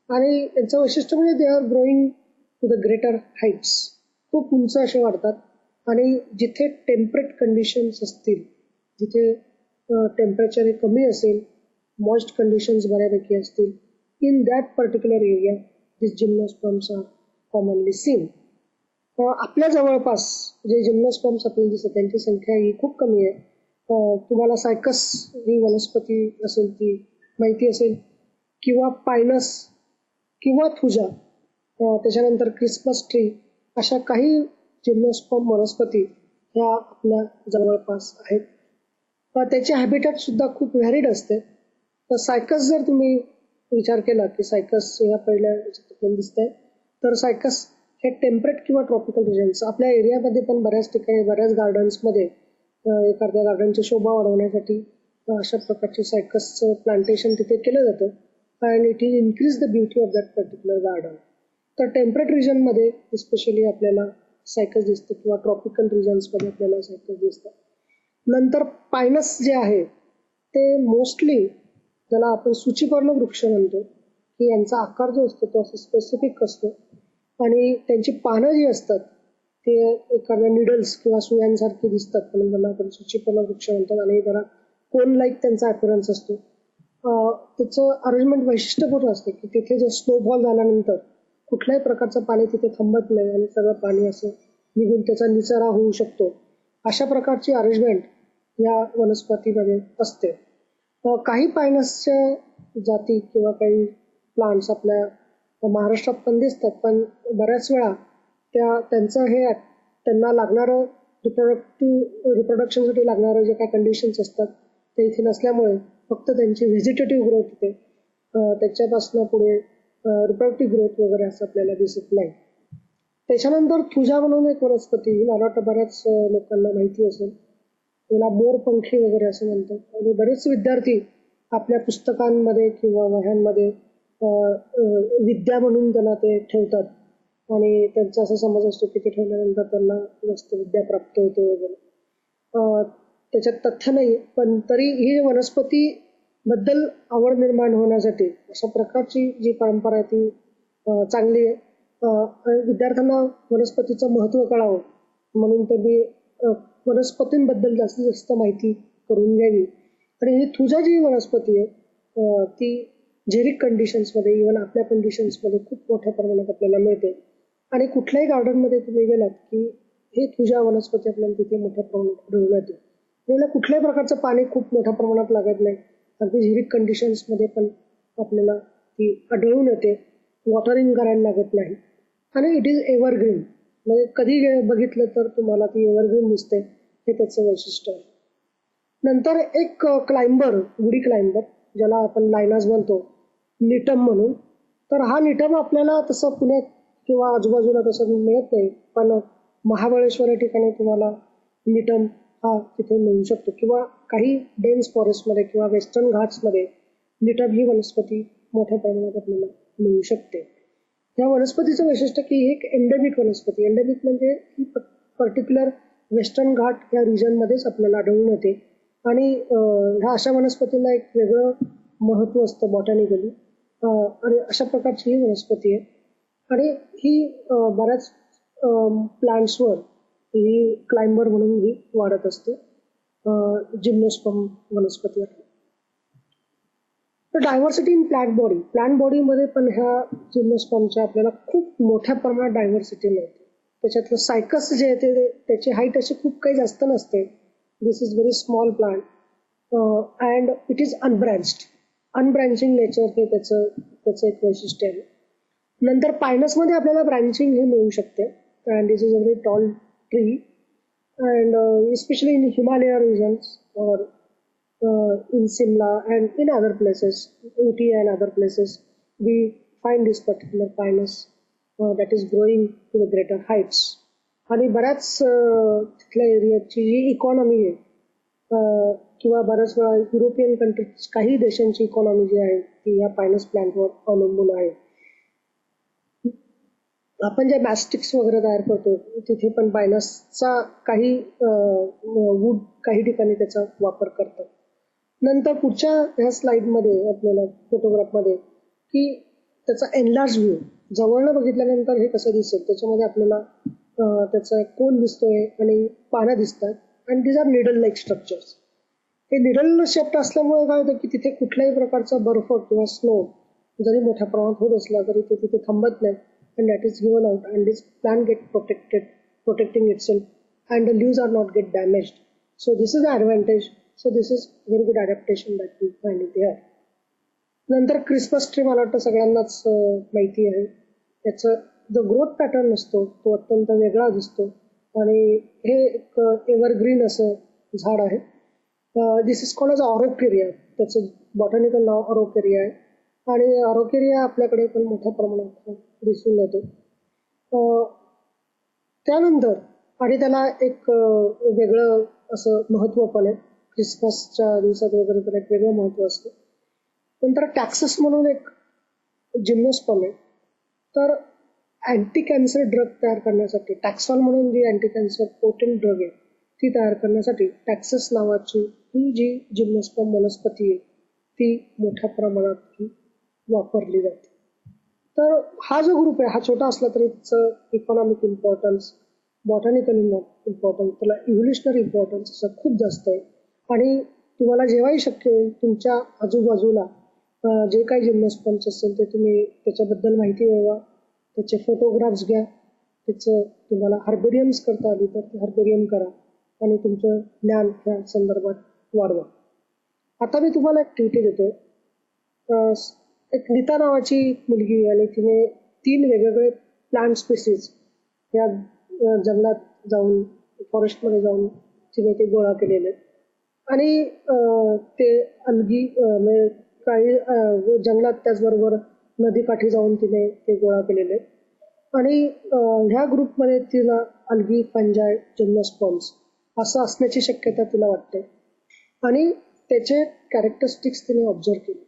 आणि यांचं वैशिष्ट्य म्हणजे they are growing to the greater heights. खूप उंच असे वाढतात आणि जिथे टेम्परेट कंडिशन्स असतील, जिथे टेम्परेचर हे कमी असेल, मॉइस्ट कंडिशन्स बऱ्यापैकी असतील, in that particular area this gymnosperms are commonly seen. आपल्या जवळपास जे जिम्नोस्पर्म्स आपल्याला दिसतात त्यांची संख्या ही खूप कमी आहे. तुम्हाला सायकस ही वनस्पती असेल ती माहिती असेल, किंवा पायनस किंवा थुजा, त्याच्यानंतर क्रिसमस ट्री, अशा काही जिम्नोस्पर्म वनस्पती ह्या आपल्या जवळपास आहेत. त्याचे हॅबिटॅट सुद्धा खूप व्हॅरिड असते. तर सायकस जर तुम्ही विचार केला की सायकस ह्या पहिल्या आपल्याला दिसत आहे, तर सायकस हे टेम्परेट किंवा ट्रॉपिकल रिजन्स आपल्या एरियामध्ये पण बऱ्याच ठिकाणी बऱ्याच गार्डन्समध्ये एखाद्या गार्डनची शोभा वाढवण्यासाठी अशा प्रकारचे सायकसचं प्लांटेशन तिथे केलं जातं and it is increase the beauty of that particular garden. तर टेम्परेट रिजनमध्ये स्पेशली आपल्याला सायकस दिसतं किंवा ट्रॉपिकल रिजन्समध्ये आपल्याला सायकस दिसतं. नंतर पायनस जे आहे ते मोस्टली ज्याला आपण सूचीपर्ण वृक्ष म्हणतो की यांचा आकार जो असतो तो असं स्पेसिफिक असतो आणि त्यांची पानं जी असतात ते एखाद्या निडल्स किंवा सुयांसारखी दिसतात, म्हणून त्यांना आपण सूचीपर्ण वृक्ष म्हणतात आणि जरा कोन लाईक त्यांचा अपीरन्स असतो. त्याचं अरेंजमेंट वैशिष्ट्यपूर्ण असते की तिथे जो स्नोफॉल झाल्यानंतर कुठल्याही प्रकारचं पाणी तिथे थांबत नाही आणि सगळं पाणी असं निघून त्याचा निचरा होऊ शकतो. अशा प्रकारची अरेंजमेंट या वनस्पतीमध्ये असते. काही पायनसच्या जाती किंवा काही प्लांट्स आपल्या महाराष्ट्रात पण दिसतात, पण बऱ्याच वेळा त्यांचं हे त्यांना लागणारं रिप्रोडक्शनसाठी लागणारं जे काही कंडिशन्स असतात ते इथे नसल्यामुळे फक्त त्यांची व्हेजिटेटिव्ह ग्रोथ होते, त्याच्यापासून पुढे रिप्रोडक्टिव्ह ग्रोथ वगैरे असं आपल्याला दिसत नाही. त्याच्यानंतर थुजा म्हणून एक वनस्पती, मला वाटतं बऱ्याच लोकांना माहिती असेल, त्याला मोरपंखी वगैरे असं म्हणतात. आणि बरेच विद्यार्थी आपल्या पुस्तकांमध्ये किंवा वह्यांमध्ये विद्या म्हणून त्यांना ते ठेवतात आणि त्यांचा असा समज असतो की ते ठेवल्यानंतर त्यांना जास्त विद्या प्राप्त होते वगैरे. त्याच्यात तथ्य नाही, पण तरी ही वनस्पती बद्दल आवड निर्माण होण्यासाठी अशा प्रकारची जी परंपरा आहे ती चांगली आहे. विद्यार्थ्यांना वनस्पतीचं महत्त्व कळावं म्हणून त्यांनी वनस्पतींबद्दल जास्तीत जास्त माहिती करून घ्यावी. आणि ही थुजा जी वनस्पती आहे ती जेरिक कंडिशन्समध्ये इव्हन आपल्या कंडिशन्समध्ये खूप मोठ्या प्रमाणात आपल्याला मिळते. आणि कुठल्याही गार्डनमध्ये तुम्ही गेलात की ही थुजा वनस्पती आपल्याला तिथे मोठ्या प्रमाणात आढळून येते. आपल्याला कुठल्याही प्रकारचं पाणी खूप मोठ्या प्रमाणात लागत नाही. अगदी जेरिक कंडिशन्समध्ये पण आपल्याला ती आढळून येते. वॉटरिंग करायला लागत नाही. आणि इट इज एव्हरग्रीन, म्हणजे कधी बघितलं तर तुम्हाला ती एव्हरग्रीन दिसते. हे त्याचं वैशिष्ट्य आहे. नंतर एक क्लाइंबर, वुडी क्लाइंबर, ज्याला आपण लायनाज म्हणतो, निटम म्हणून. तर हा निटम आपल्याला तसं पुण्यात किंवा आजूबाजूला तसं मिळत नाही, पण महाबळेश्वर या ठिकाणी तुम्हाला निटम हा तिथे मिळू शकतो. किंवा काही डेन्स फॉरेस्टमध्ये किंवा वेस्टर्न घाट्समध्ये निटम ही वनस्पती मोठ्या प्रमाणात आपल्याला मिळू शकते. या वनस्पतीचं वैशिष्ट्य की ही एक एंडेमिक वनस्पती. एंडेमिक म्हणजे ही पर्टिक्युलर वेस्टर्न घाट या रिजनमध्येच आपल्याला आढळून येते. आणि ह्या अशा वनस्पतींना एक वेगळं महत्त्व असतं बॉटॅनिकली. आणि अशा प्रकारची ही वनस्पती आहे. आणि ही बऱ्याच प्लांट्सवर ही क्लाइंबर म्हणून ही वाढत असते. जिम्नोस्पर्म वनस्पती आहे. तर डायव्हर्सिटी इन प्लांट बॉडीमध्ये पण ह्या जिम्नोस्पर्मच्या आपल्याला खूप मोठ्या प्रमाणात डायव्हर्सिटी मिळते. त्याच्यातलं सायकस जे आहे ते त्याची हाईट अशी खूप काही जास्त नसते. This is very small plant and it is unbranching nature हे त्याचं एक वैशिष्ट्य आहे. नंतर पायनसमध्ये आपल्याला ब्रँचिंग हे मिळू शकते. And this is a very tall tree and especially in Himalaya regions और in Simla and in other places, Ooty and other places, we find this particular pinus that is growing to the greater heights. आणि बऱ्याच तिथल्या एरियाची जी इकॉनॉमी आहे किंवा बऱ्याच वेळा युरोपियन कंट्रीज काही देशांची इकॉनॉमी जी आहे ती ह्या पायनस प्लांटवर अवलंबून आहे. आपण जे मॅस्टिक्स वगैरे तयार करतो तिथे पण पायनसचा काही वूड काही ठिकाणी त्याचा वापर करतात. नंतर पुढच्या ह्या स्लाइडमध्ये आपल्याला फोटोग्राफमध्ये की त्याचा एनलार्ज व्ह्यू जवळनं बघितल्यानंतर हे कसं दिसेल त्याच्यामध्ये आपल्याला त्याचा कोन दिसतोय आणि पानं दिसतात. And these are needle like structures. हे निडल शेप्ट असल्यामुळे काय होतं की तिथे कुठल्याही प्रकारचा बर्फ किंवा स्नो जरी मोठ्या प्रमाणात होत असला तरी ते तिथे थांबत नाही. And that is given out and this plant get protecting itself and the leaves are not get damaged. So this is the advantage. So this is very good adaptation that we find it there. नंतर क्रिसमस ट्री मला वाटतं सगळ्यांनाच माहिती आहे. त्याचं जो ग्रोथ पॅटर्न असतो तो अत्यंत वेगळा दिसतो आणि हे एक एव्हरग्रीन असं झाड आहे. दिस इज कॉल्ड एज ऑरोकेरिया. त्याचं बॉटॅनिकल नाव ऑरोकेरिया आहे. आणि ऑरोकेरिया आपल्याकडे पण मोठ्या प्रमाणात दिसून येतो. त्यानंतर आणि त्याला एक वेगळं असं महत्त्व पण आहे. क्रिसमसच्या दिवसात वगैरे तर एक वेगळं महत्त्व असतं. नंतर टॅक्सस म्हणून एक जिम्नोस्पर्म आहे. तर अँटी कॅन्सर ड्रग तयार करण्यासाठी टॅक्सॉल म्हणून जी अँटी कॅन्सर पोटेंट ड्रग आहे ती तयार करण्यासाठी टॅक्सस नावाची ही जी जिम्नोस्पर्म वनस्पती आहे ती मोठ्या प्रमाणात वापरली जाते. तर हा जो ग्रुप आहे हा छोटा असला तरी त्याचं इकॉनॉमिक इम्पॉर्टन्स, बॉटॅनिकल इम्पॉर्टन्स, त्याला इव्होल्युशनरी इम्पॉर्टन्स असं खूप जास्त आहे. आणि तुम्हाला जेव्हाही शक्य होईल तुमच्या आजूबाजूला जे काही जिम्नोस्पर्म्स असेल ते तुम्ही त्याच्याबद्दल माहिती मिळवा, त्याचे फोटोग्राफ्स घ्या, त्याचं तुम्हाला हर्बेरियम्स करता आली तर ते हर्बेरियम करा आणि तुमचं ज्ञान ह्या संदर्भात वाढवा. आता मी तुम्हाला एक ॲक्टिव्हिटी देतो. एक नीता नावाची मुलगी आणि तिने 3 वेगवेगळे प्लांट स्पेसीज या जंगलात जाऊन फॉरेस्टमध्ये जाऊन तिने ते गोळा केलेले आणि ते अलगी म्हणजे काही जंगलात त्याचबरोबर नदीकाठी जाऊन तिने ते गोळा केलेले. आणि ह्या ग्रुपमध्ये तिला अलगी, फंजाय, जिम्नोस्पर्म्स असं असण्याची शक्यता तिला वाटते. आणि त्याचे कॅरेक्टरिस्टिक्स तिने ऑब्झर्व केले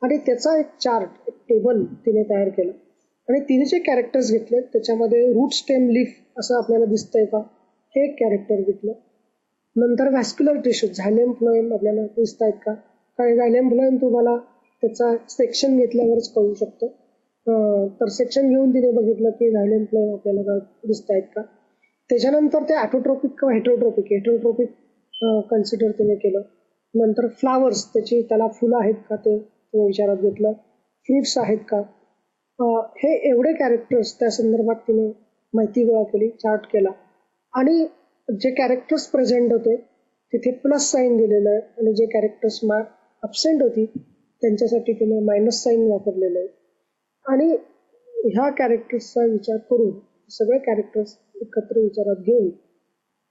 आणि त्याचा एक चार्ट, एक टेबल तिने तयार केलं. आणि तिने जे कॅरेक्टर्स घेतले त्याच्यामध्ये रूट, स्टेम, लीफ असं आपल्याला दिसतंय का हे एक कॅरेक्टर घेतलं. नंतर व्हॅस्क्युलर टिश्यूज, झायलेम, फ्लोएम आपल्याला दिसत आहेत का. कारण झायलेम फ्लोएम तुम्हाला त्याचा सेक्शन घेतल्यावरच कळू शकतं. तर सेक्शन घेऊन तिने बघितलं की झायलेम फ्लोएम आपल्याला दिसत आहेत का. त्याच्यानंतर ते ॲटोट्रोपिक किंवा हेटरोट्रोपिक कन्सिडर तिने केलं. नंतर फ्लावर्स त्याला फुलं आहेत का ते तिने विचारात घेतलं, फ्रुट्स आहेत का. हे एवढे कॅरेक्टर्स त्या संदर्भात तिने माहिती गोळा केली, चार्ट केला आणि जे कॅरेक्टर्स प्रेझेंट होते तिथे प्लस साईन दिलेलं आहे आणि जे कॅरेक्टर्स अबसेंट होती त्यांच्यासाठी तिने मायनस साईन वापरलेलं आहे. आणि ह्या कॅरेक्टर्सचा विचार करून सगळे कॅरेक्टर्स एकत्र विचारात घेऊन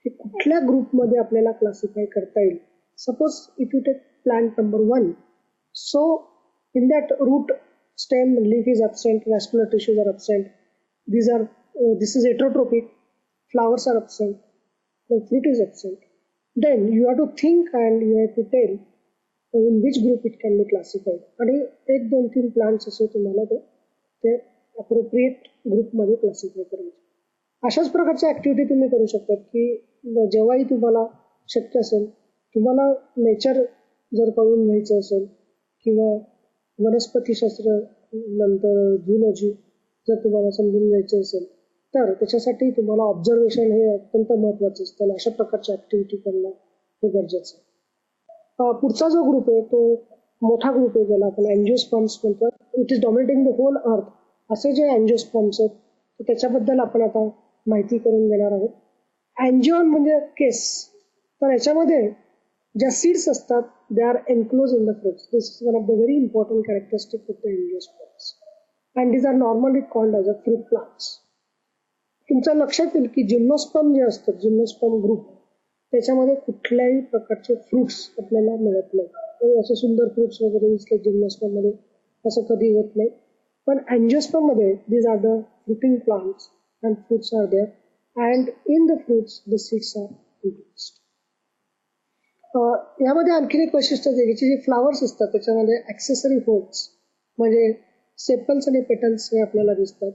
की कुठल्या ग्रुपमध्ये आपल्याला क्लासिफाय करता येईल. Suppose if you take plant number 1, so in that root stem leaf is absent, vascular tissues are absent, this is heterotrophic, flowers are absent, the fruit is absent. Then you have to think and you have to tell in which group it can be classified. आणि 1, 2, 3 प्लांट्स असे तुम्हाला ते अप्रोप्रिएट ग्रुपमध्ये क्लासिफाय करायचे. अशाच प्रकारची ऍक्टिव्हिटी तुम्ही करू शकता की जेव्हाही तुम्हाला शक्य असेल, तुम्हाला नेचर जर कळून घ्यायचं असेल किंवा वनस्पतीशास्त्र नंतर झूलॉजी जर तुम्हाला समजून घ्यायचं असेल तर त्याच्यासाठी तुम्हाला ऑब्झर्वेशन हे अत्यंत महत्त्वाचं असतं आणि अशा प्रकारची ऍक्टिव्हिटी करणं हे गरजेचं आहे. पुढचा जो ग्रुप आहे तो मोठा ग्रुप आहे, ज्याला आपण अँजिओस्पर्म्स म्हणतो. It is dominating the whole earth. असे जे अँजिओस्पर्म्स आहेत तर त्याच्याबद्दल आपण आता माहिती करून घेणार आहोत. अँजिओन म्हणजे केस. तर याच्यामध्ये ज्या सीड्स असतात they are enclosed in the fruits. This is one of the very important characteristics of the angiosperms. And these are normally called as a fruit plants. तुमच्या लक्षात येईल की जिम्नोस्पर्म जे असतात, जिम्नोस्पर्म ग्रुप, त्याच्यामध्ये कुठल्याही प्रकारचे फ्रुट्स आपल्याला मिळत नाही. असे सुंदर फ्रुट्स वगैरे दिसले जिम्नोस्पर्म मध्ये, असं कधी होत नाही. पण अँजिओस्पर्म मध्ये these are the fruiting plants and fruits are there and in the fruits the seeds are enclosed. यामध्ये आणखीन एक वैशिष्ट्य आहे की जे फ्लावर्स असतात त्याच्यामध्ये ॲक्सेसरी होल्स म्हणजे सेपल्स आणि पेटल्स हे आपल्याला दिसतात.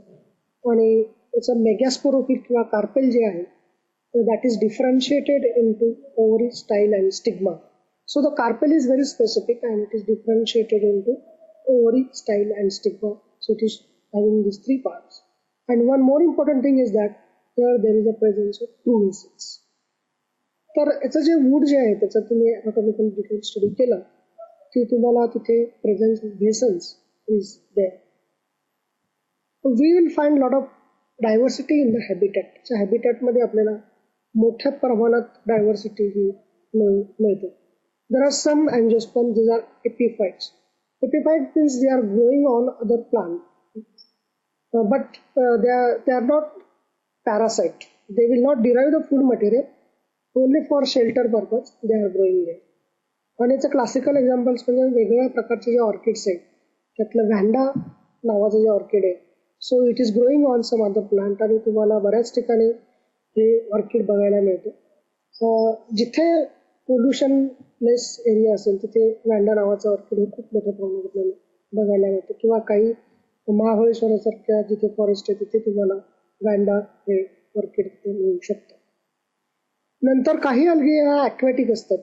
आणि त्याचं मेगॅस्पोरोफिल किंवा कार्पेल जे आहे that is differentiated into ovary, style and stigma. So the carpel is very specific and it is differentiated into ovary, style and stigma. So it is having this 3 parts. And one more important thing is that there is a presence of 2 vessels. तर याचं जे वूड जे आहे त्याचा तुम्ही ॲनाटॉमिकल डिटेल स्टडी केला की तुम्हाला तिथे presence of vessels is there. We will find lot of diversity in the habitat. त्या हॅबिटॅटमध्ये आपल्याला मोठ्या प्रमाणात डायव्हर्सिटी ही मिळते. There are some angiosperm this are epiphytes. Epiphyte means they are growing on other plant but they are not parasite. They will not derive the food material. Only for shelter purpose they are growing there. आणि याचं क्लासिकल एक्झाम्पल्स म्हणजे वेगवेगळ्या प्रकारचे जे ऑर्किड्स आहेत त्यातलं व्हॅन्डा नावाचं जे ऑर्किड आहे, so it is growing on some other plant आणि तुम्हाला बऱ्याच ठिकाणी हे ऑर्किड बघायला मिळते. जिथे पोल्युशनलेस एरिया असेल तिथे व्हॅन्डा नावाचं ऑर्किड हे खूप मोठ्या प्रमाणात आपल्याला बघायला मिळतं. किंवा काही महाबळेश्वरासारख्या जिथे फॉरेस्ट आहे तिथे तुम्हाला व्हॅन्डा हे ऑर्किड तिथे मिळू शकतं. नंतर काही अल्गी ह्या ॲक्वॅटिक असतात.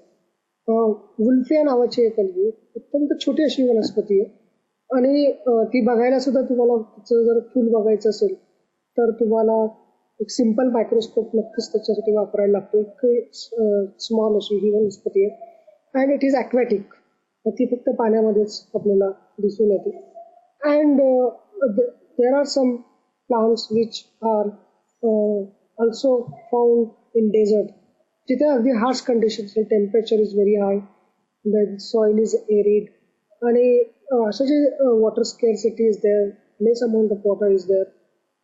वुल्फिया नावाची एक अल्गी अत्यंत छोटी अशी वनस्पती आहे आणि ती बघायला सुद्धा तुम्हाला तिचं जर फुल बघायचं असेल तर तुम्हाला एक सिम्पल मायक्रोस्कोप नक्कीच त्याच्यासाठी वापरायला लागतो. इतकी स्मॉल अशी ही वनस्पती आहे अँड इट इज ॲक्वॅटिक. ती फक्त पाण्यामध्येच आपल्याला दिसून येते. And there are some plants which are also found in desert. जिथे अगदी harsh conditions, temperature is very high, the soil is arid आणि असं जे water scarcity is there, less amount of water is there,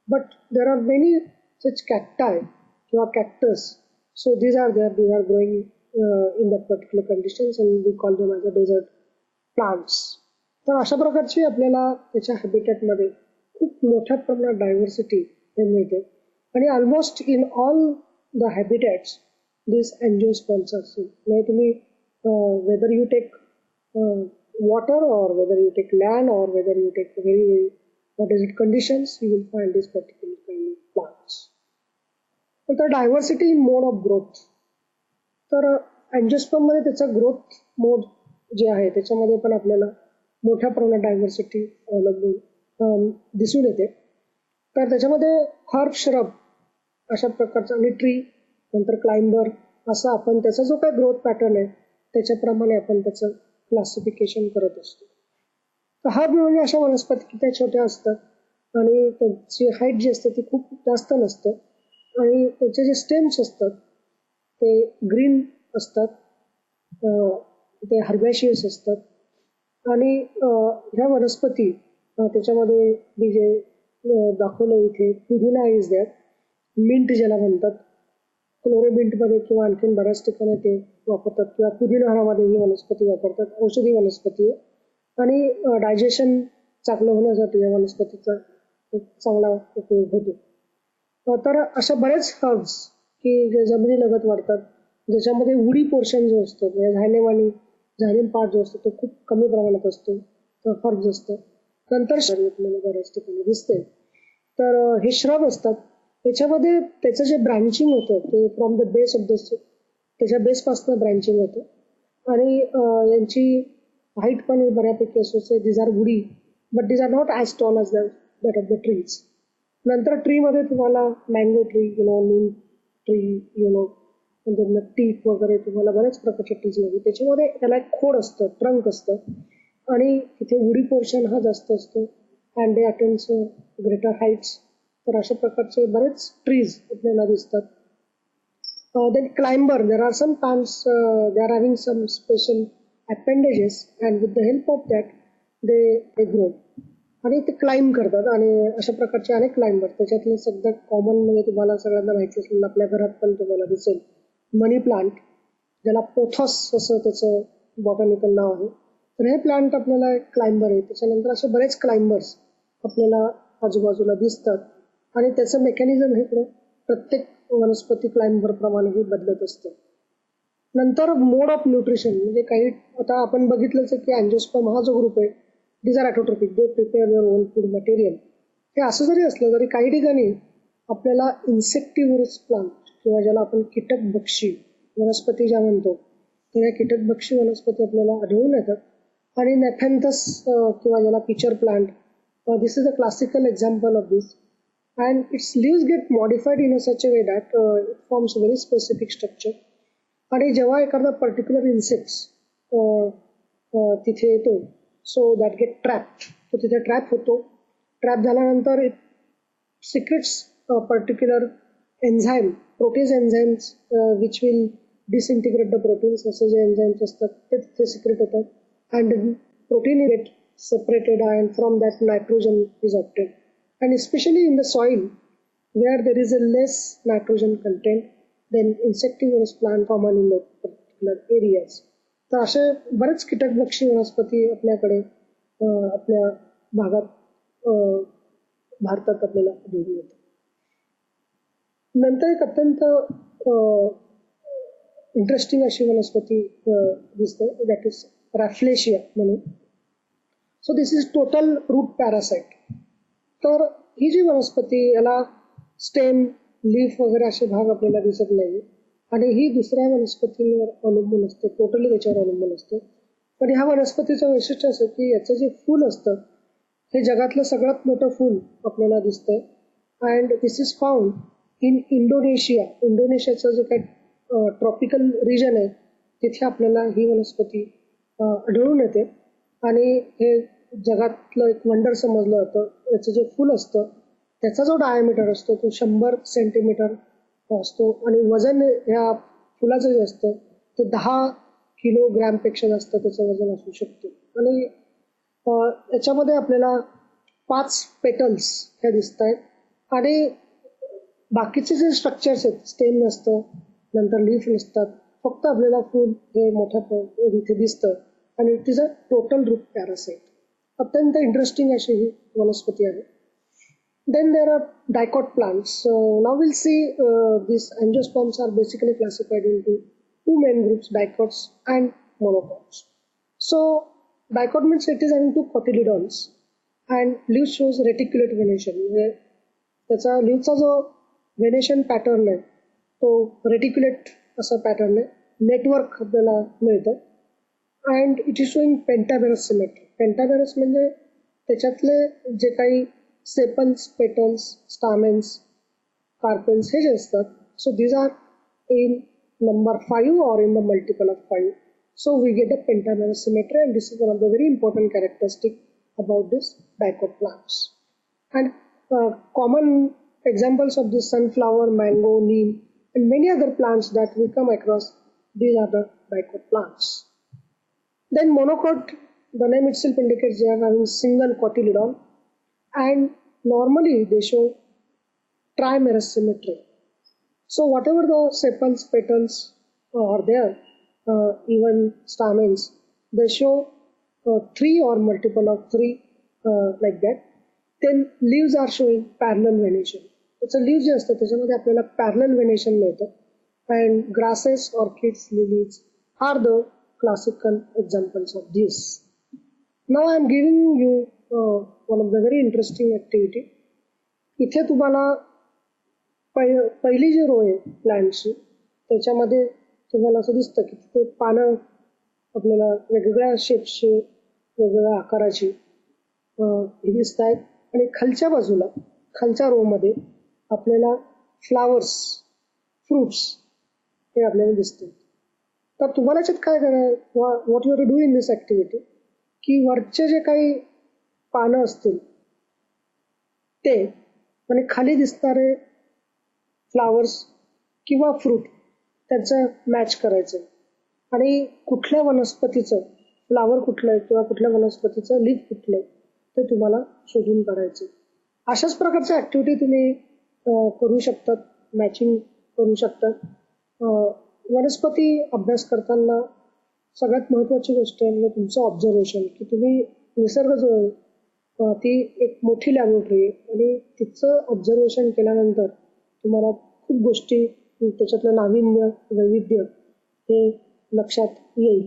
but there are many such cacti किंवा cactus. So these are growing in that particular conditions and we call them as a desert plants. तर अशा प्रकारची आपल्याला त्याच्या हॅबिटॅटमध्ये खूप मोठ्या प्रमाणात डायव्हर्सिटी हे मिळते आणि almost in all the habitats this angiosperms असतील. म्हणजे तुम्ही whether you take water or whether you take land or whether you take very what is it conditions, you will find this particular kind of plants. तर diversity in mode of growth. तर अँजिओस्पर्म मध्ये त्याचा ग्रोथ मोड जे आहे त्याच्यामध्ये पण आपल्याला मोठ्या प्रमाणात डायव्हर्सिटी अवलंबून दिसून येते. तर त्याच्यामध्ये हर्ब, श्रब अशा प्रकारचं आणि ट्री, नंतर क्लाइंबर, असं आपण त्याचा जो काही ग्रोथ पॅटर्न आहे त्याच्याप्रमाणे आपण त्याचं क्लासिफिकेशन करत असतो. तर हर्ब म्हणजे अशा वनस्पती की त्या छोट्या असतात आणि त्यांची हाईट जी असते ती खूप जास्त नसते आणि त्याचे जे स्टेम्स असतात ते ग्रीन असतात, ते हर्बॅशियस असतात आणि ह्या वनस्पती त्याच्यामध्ये मी जे दाखवलं इथे, पुदिना इज दॅट, मिंट ज्याला म्हणतात, क्लोरोमिंटमध्ये किंवा आणखीन बऱ्याच ठिकाणी ते वापरतात किंवा पुदिनामध्ये ही वनस्पती वापरतात. औषधी वनस्पती आहे आणि डायजेशन चांगलं होण्यासाठी या वनस्पतीचा एक चांगला उपयोग होतो. तर अशा बरेच हर्ब्स की जे जमिनीलगत वाढतात, ज्याच्यामध्ये वुडी पोर्शन जो असतो म्हणजे झायलेम पार्ट जो असतो तो खूप कमी प्रमाणात असतो, तर हर्ब्स असतं. नंतर आपल्याला बऱ्याच ठिकाणी दिसते. तर हे श्रब असतात, त्याच्यामध्ये त्याचं जे ब्रँचिंग होतं ते from the base of the, त्याच्या बेसपासून ब्रँचिंग होतं आणि यांची हाईट पण बऱ्यापैकी असते. These are woody but these are not as tall as that of the trees. नंतर ट्रीमध्ये तुम्हाला मँगो ट्री, नीम ट्री, नंतर टीक वगैरे तुम्हाला बऱ्याच प्रकारचे ट्रीज लागतील. त्याच्यामध्ये त्याला एक खोड असतं, ट्रंक असतं आणि तिथे वुडी पोर्शन हा जास्त असतो and they attains greater heights. तर अशा प्रकारचे बरेच ट्रीज आपल्याला दिसतात. Then climber, there are some plants they are having some special appendages and with the help of that they grow आणि ते क्लाइंब करतात आणि अशा प्रकारचे अनेक क्लाइंबर. त्याच्यातले सगळ्यात कॉमन म्हणजे तुम्हाला सगळ्यांना माहिती असेल, आपल्या घरात पण तुम्हाला दिसेल, मनी प्लांट, ज्याला पोथॉस असं त्याचं बॉटॅनिकल नाव आहे. तर हे प्लांट आपल्याला एक क्लाइंबर आहे. त्याच्यानंतर असे बरेच क्लाइंबर्स आपल्याला आजूबाजूला दिसतात आणि त्याचं मेकॅनिझम हे प्रत्येक वनस्पती क्लाइंबर प्रमाणे हे बदलत असतं. नंतर मोड ऑफ न्यूट्रिशन म्हणजे काही आता आपण बघितलंच आहे की अँजिओस्पर्म हा जो ग्रुप आहे, these are autotrophic, they prepare their own food material. हे असं जरी असलं तरी काही ठिकाणी आपल्याला इन्सेक्टिव्हरस प्लांट किंवा ज्याला आपण कीटकभक्षी वनस्पती ज्या म्हणतो, तर या कीटकभक्षी वनस्पती आपल्याला आढळून येतात आणि नेफॅन्थस किंवा ज्याला pitcher plant, this is a classical example of this and its leaves get modified in a such a way that it forms very specific structure. आणि जेव्हा एखादा पर्टिक्युलर इन्सेक्ट्स तिथे येतो, सो दॅट गेट ट्रॅप्ड, तो तिथे ट्रॅप होतो. ट्रॅप झाल्यानंतर it secretes particular enzyme, protease enzymes which will disintegrate the proteins. असे जे एन्झाईम्स असतात ते तिथे सिक्रेट होतात and protein get separated and from that nitrogen is obtained. And especially in the soil where there is a less nitrogen content, then insectivorous plant common in the particular areas. तर असे बरेच कीटकभक्षी वनस्पती आपल्याकडे आपल्या भागात भारतात आपल्याला आढळून येतात. नंतर एक अत्यंत इंटरेस्टिंग अशी वनस्पती दिसते, दॅट इज रॅफ्लेशिया म्हणून. So this is total root parasite. तर ही जी वनस्पती, याला स्टेम, लीफ वगैरे असे भाग आपल्याला दिसत नाही आणि ही दुसऱ्या वनस्पतींवर अवलंबून असते, टोटली त्याच्यावर अवलंबून असते. पण ह्या वनस्पतीचं वैशिष्ट्य असं की याचं जे फूल असतं हे जगातलं सगळ्यात मोठं फूल आपल्याला दिसतंय and this is found in Indonesia. इंडोनेशियाचं जे काही ट्रॉपिकल रिजन आहे तिथे आपल्याला ही वनस्पती आढळून येते आणि हे जगातलं एक वंडर समजलं जातं. याचं जे फूल असतं त्याचा जो डायमीटर असतो तो 100 सेंटीमीटर असतो आणि वजन ह्या फुलाचं जे असतं ते 10 किलोग्रॅमपेक्षा जास्त त्याचं वजन असू शकतो. आणि याच्यामध्ये आपल्याला 5 पेटल्स ह्या दिसत आहेत आणि बाकीचे जे स्ट्रक्चर्स आहेत, स्टेम नसतं, नंतर लीफ नसतात, फक्त आपल्याला फूल हे मोठ्या इथे दिसतं आणि it is a total root parasite. अत्यंत इंटरेस्टिंग अशी ही वनस्पती आहे. Then there are dicot plants. Now will see this angiosperms are basically classified into 2 main groups, dicots and monocots. So dicot means it is having 2 cotyledons and leaf shows reticulate venation. म्हणजे त्याचा लीफचा जो वेनेशन पॅटर्न आहे तो रेटिक्युलेट असा पॅटर्न आहे, नेटवर्क आपल्याला मिळतं. And it is showing pentamerous symmetry. Pentamerous म्हणजे त्याच्यातले जे काही सेपल्स, पेटल्स, स्टामेन्स, कार्पेल्स हे जे असतात, so these are in number 5 or in the multiple of 5. So we get a pentamerous symmetry, and this is one of the very important characteristic about this dicot plants. And common examples of this sunflower, mango, neem, and many other plants that we come across, these are the dicot plants. Then monocot, the name itself indicates they are having single cotyledon, and normally they show trimerous symmetry. So whatever the sepals, petals are there, even stamens, they show 3 or multiple of 3 like that. Then leaves are showing parallel venation. त्याचं leaves जे असतं त्याच्यामध्ये आपल्याला parallel venation मिळतं. And grasses, orchids, lilies are the classical examples of this. Now I am giving you one of the very interesting activity. इथे तुम्हाला पहिली जी रो आहे प्लांटची त्याच्यामध्ये तुम्हाला असं दिसतं की ते पानं आपल्याला वेगवेगळ्या शेपची, वेगवेगळ्या आकाराची ही दिसत आहेत. आणि खालच्या बाजूला, खालच्या रोमध्ये आपल्याला फ्लावर्स, फ्रुट्स हे आपल्याला दिसतात. तर तुम्हाला याच्यात काय करायचं, what you are to do in this activity, की वरचे जे काही पानं असतील ते आणि खाली दिसणारे फ्लावर्स किंवा फ्रूट त्याचं मॅच करायचं आणि कुठल्या वनस्पतीचं फ्लावर कुठलं आहे किंवा कुठल्या वनस्पतीचं लीफ कुठलं आहे ते तुम्हाला शोधून काढायचं. अशाच प्रकारच्या ॲक्टिव्हिटी तुम्ही करू शकतात, मॅचिंग करू शकतात. वनस्पती अभ्यास करताना सगळ्यात महत्त्वाची गोष्ट आहे म्हणजे तुमचं ऑब्झर्वेशन, की तुम्ही निसर्ग जो आहे ती एक मोठी लॅबोरेटरी आहे आणि तिचं ऑब्झर्वेशन केल्यानंतर तुम्हाला खूप गोष्टी, त्याच्यातलं नाविन्य, वैविध्य हे लक्षात येईल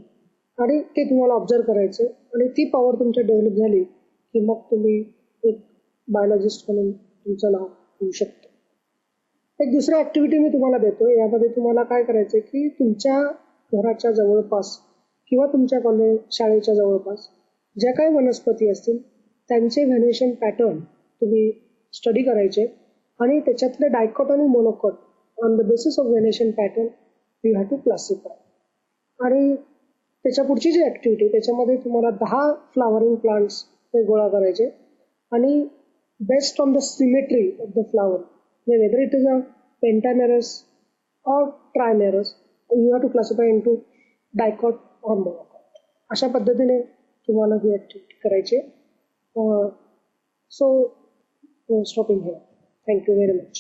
आणि ते तुम्हाला ऑब्झर्व करायचं आणि ती पॉवर तुमच्या डेव्हलप झाली की मग तुम्ही एक बायोलॉजिस्ट म्हणून तुमचं नाव होऊ शकतं. एक दुसरी ॲक्टिव्हिटी मी तुम्हाला देतो. यामध्ये तुम्हाला काय करायचं आहे की तुमच्या घराच्या जवळपास किंवा तुमच्या कॉलेज शाळेच्या जवळपास ज्या काही वनस्पती असतील त्यांचे व्हेनेशन पॅटर्न तुम्ही स्टडी करायचे आणि त्याच्यातले डायकॉट आणि monocot on the basis of venation pattern you have to classify. आणि त्याच्या पुढची जी ॲक्टिव्हिटी त्याच्यामध्ये तुम्हाला 10 फ्लावरिंग प्लांट्स हे गोळा करायचे आणि based on the symmetry of the flower, whether it is a pentamerous और trimerous, you have to classify into dicot और मोनोकॉट. अशा पद्धतीने तुम्हाला ही ॲक्टिव्हिटी करायची. So stopping here. Thank you very much.